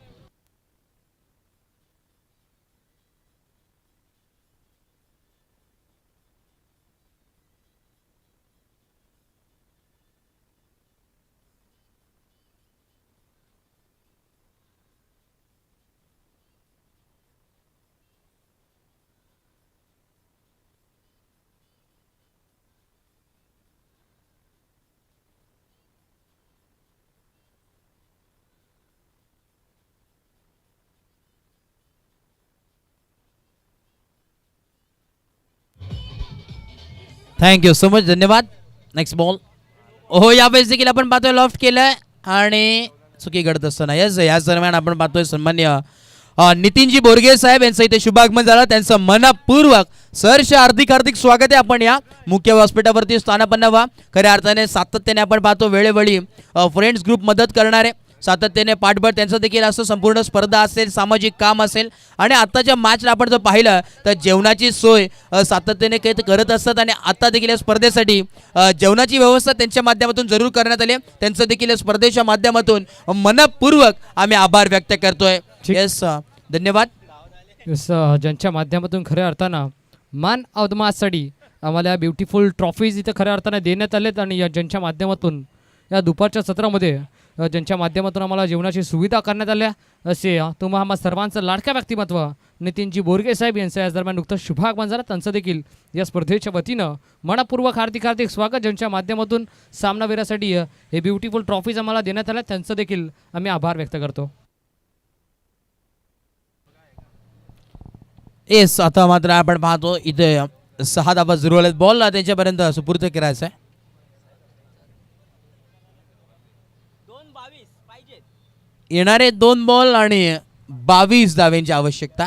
Thank you so much. धन्यवाद. Next ball. हो यावेळेस देखील आपण पाहतोय लॉफ्ट केलंय आणि चुकी घडत असताना याच दरम्यान आपण पाहतोय सन्मान्य नितीनजी बोरगे साहेब यांचं इथे शुभागमन झालं. त्यांचं मनपूर्वक सहर्ष हार्दिक स्वागत आहे. आपण या मुख्य व्यासपीठावरती स्थानापन्न व्हा. खऱ्या अर्थाने सातत्याने आपण पाहतो वेळोवेळी फ्रेंड्स ग्रुप मदत करणारे सातत्याने पाठबळ त्यांचं देखील असं संपूर्ण स्पर्धा असेल सामाजिक काम असेल. आणि आत्ताच्या मॅचला आपण जर पाहिलं तर जेवणाची सोय सातत्याने काही करत असतात. आणि आता देखील या स्पर्धेसाठी जेवणाची व्यवस्था त्यांच्या माध्यमातून जरूर करण्यात आली. त्यांचं देखील या स्पर्धेच्या माध्यमातून मनपूर्वक आम्ही आभार व्यक्त करतोय. येस धन्यवाद. ज्यांच्या माध्यमातून खऱ्या अर्थानं मॅन ऑफ द मॅचसाठी आम्हाला ब्युटिफुल ट्रॉफीज इथं खऱ्या अर्थाने देण्यात आलेत. आणि ज्यांच्या माध्यमातून या दुपारच्या सत्रामध्ये ज्यांच्या माध्यमातून आम्हाला जेवणाची सुविधा करण्यात आल्या असे तुम्हा सर्वांचं लाडक्या व्यक्तिमत्व नितीनजी बोरगे साहेब यांचं या दरम्यान नुकतं शुभागमन झालं. त्यांचं देखील या स्पर्धेच्या वतीनं मनपूर्वक हार्दिक स्वागत. ज्यांच्या माध्यमातून सामनावीरासाठी हे ब्युटिफुल ट्रॉफीज आम्हाला देण्यात आल्या त्यांचं देखील आम्ही आभार व्यक्त करतो. येस आता मात्र आपण पाहतो इथे 6 धावा जरूर आलेत. बॉल त्यांच्यापर्यंत सुपूर्द करायचा आहे. येणारे 2 बॉल आणि 22 धावेंची आवश्यकता.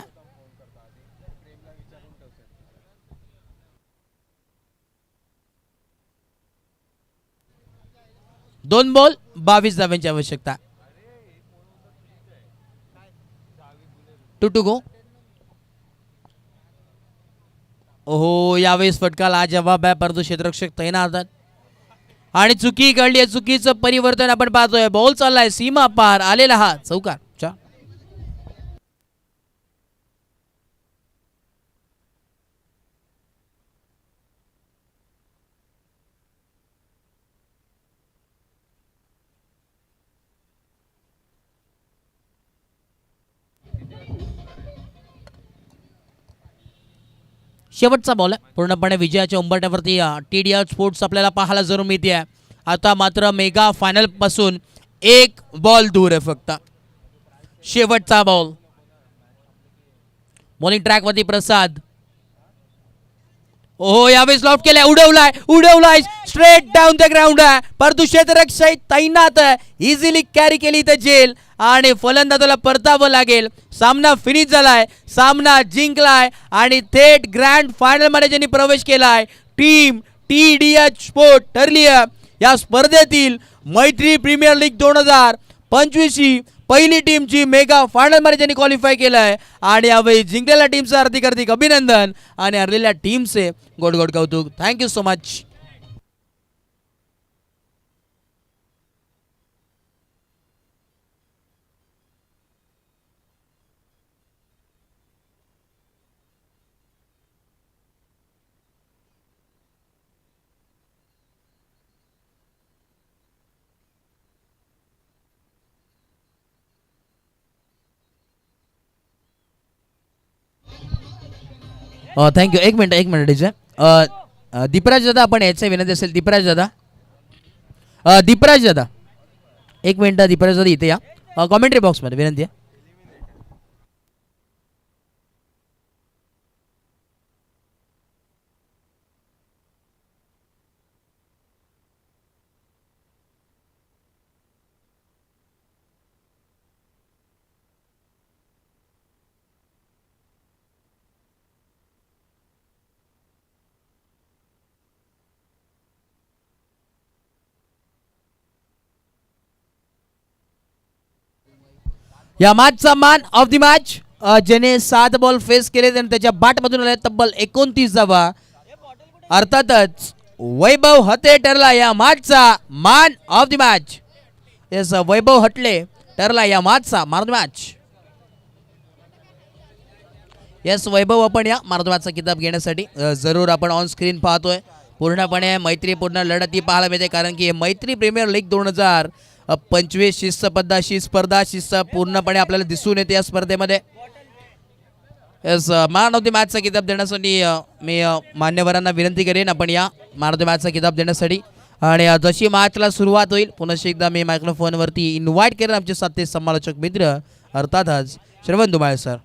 दोन बॉल 22 धावेंची आवश्यकता. 2 to go. ओहो यावेळेस फटका जवाब आहे परंतु क्षेत्ररक्षक तैनात आणि चुकी घडली आहे. चुकीचं परिवर्तन आपण पाहतोय. बॉल चाललाय सीमा पार आलेला हा चौकार. शेवटचा बॉल आहे. पूर्णपणे विजयाच्या उंबरठ्यावरती TDH स्पोर्ट्स आपल्याला पाहायला जरूर मिळते आहे. आता मात्र मेगा फायनल पासून 1 बॉल दूर आहे फक्त. शेवटचा बॉल. बॉलिंग ट्रॅक वरती प्रसाद. ओहो यावेळेस लॉफ्ट केलाय. उडवलाय स्ट्रेट डाऊन द ग्राउंड आहे. परंतु क्षेत्ररक्षक तैनात आहे. इझिली कॅरी केली तर जेल आणि फलंदाजाला परतावं लागेल. सामना फिनिश झालाय. सामना जिंकलाय आणि थेट ग्रँड फायनल मध्ये ज्यांनी प्रवेश केलाय टीम TDH स्पोर्ट ठरली आहे या स्पर्धेतील मैत्री प्रीमियर लीग 2025 ही पहिली टीमची मेगा फायनल मध्ये ज्यांनी क्वालिफाय केलं आहे. आणि यावेळी जिंकलेल्या टीमचं हार्दिक अभिनंदन आणि हरलेल्या टीमचे गोड कौतुक. Thank you so much. थँक्यू. एक मिनिट डीजे. दीपराज दादा, आपण यायचं विनंती असेल. दीपराज दादा, एक मिनिट. दीपराज दादा इथे या. कॉमेंट्री बॉक्समध्ये विनंती आहे. या मॅचचा मॅन ऑफ द मॅच ज्याने 7 बॉल फेस केले आणि त्याच्या बॅटमधून आले तब्बल 29 धावा, अर्थातच वैभव हते ठरला या मॅचचा man of the match. Yes, Vaibhav Hatle ठरला या मॅचचा man of the match. Yes, Vaibhav आपण या मॅन ऑफ द मॅचचा किताब घेण्यासाठी जरूर आपण ऑन स्क्रीन पाहतोय. पूर्णपणे मैत्रीपूर्ण लढती पाहायला मिळते, कारण की मैत्री प्रीमियर लीग 2025 शिस्तबद्ध स्पर्धा पूर्णपणे आपल्याला दिसून येते या स्पर्धेमध्ये. येस, मॅन ऑफ द मॅचचा किताब देण्यासाठी मी मान्यवरांना विनंती करेन आपण या मॅन ऑफ द मॅचचा किताब देण्यासाठी. आणि जशी मॅचला सुरुवात होईल पुन्हा एकदा मी मायक्रोफोनवरती इन्व्हाइट करेन आमचे साथी समालोचक मित्र, अर्थातच श्रवण धुमाळे सर.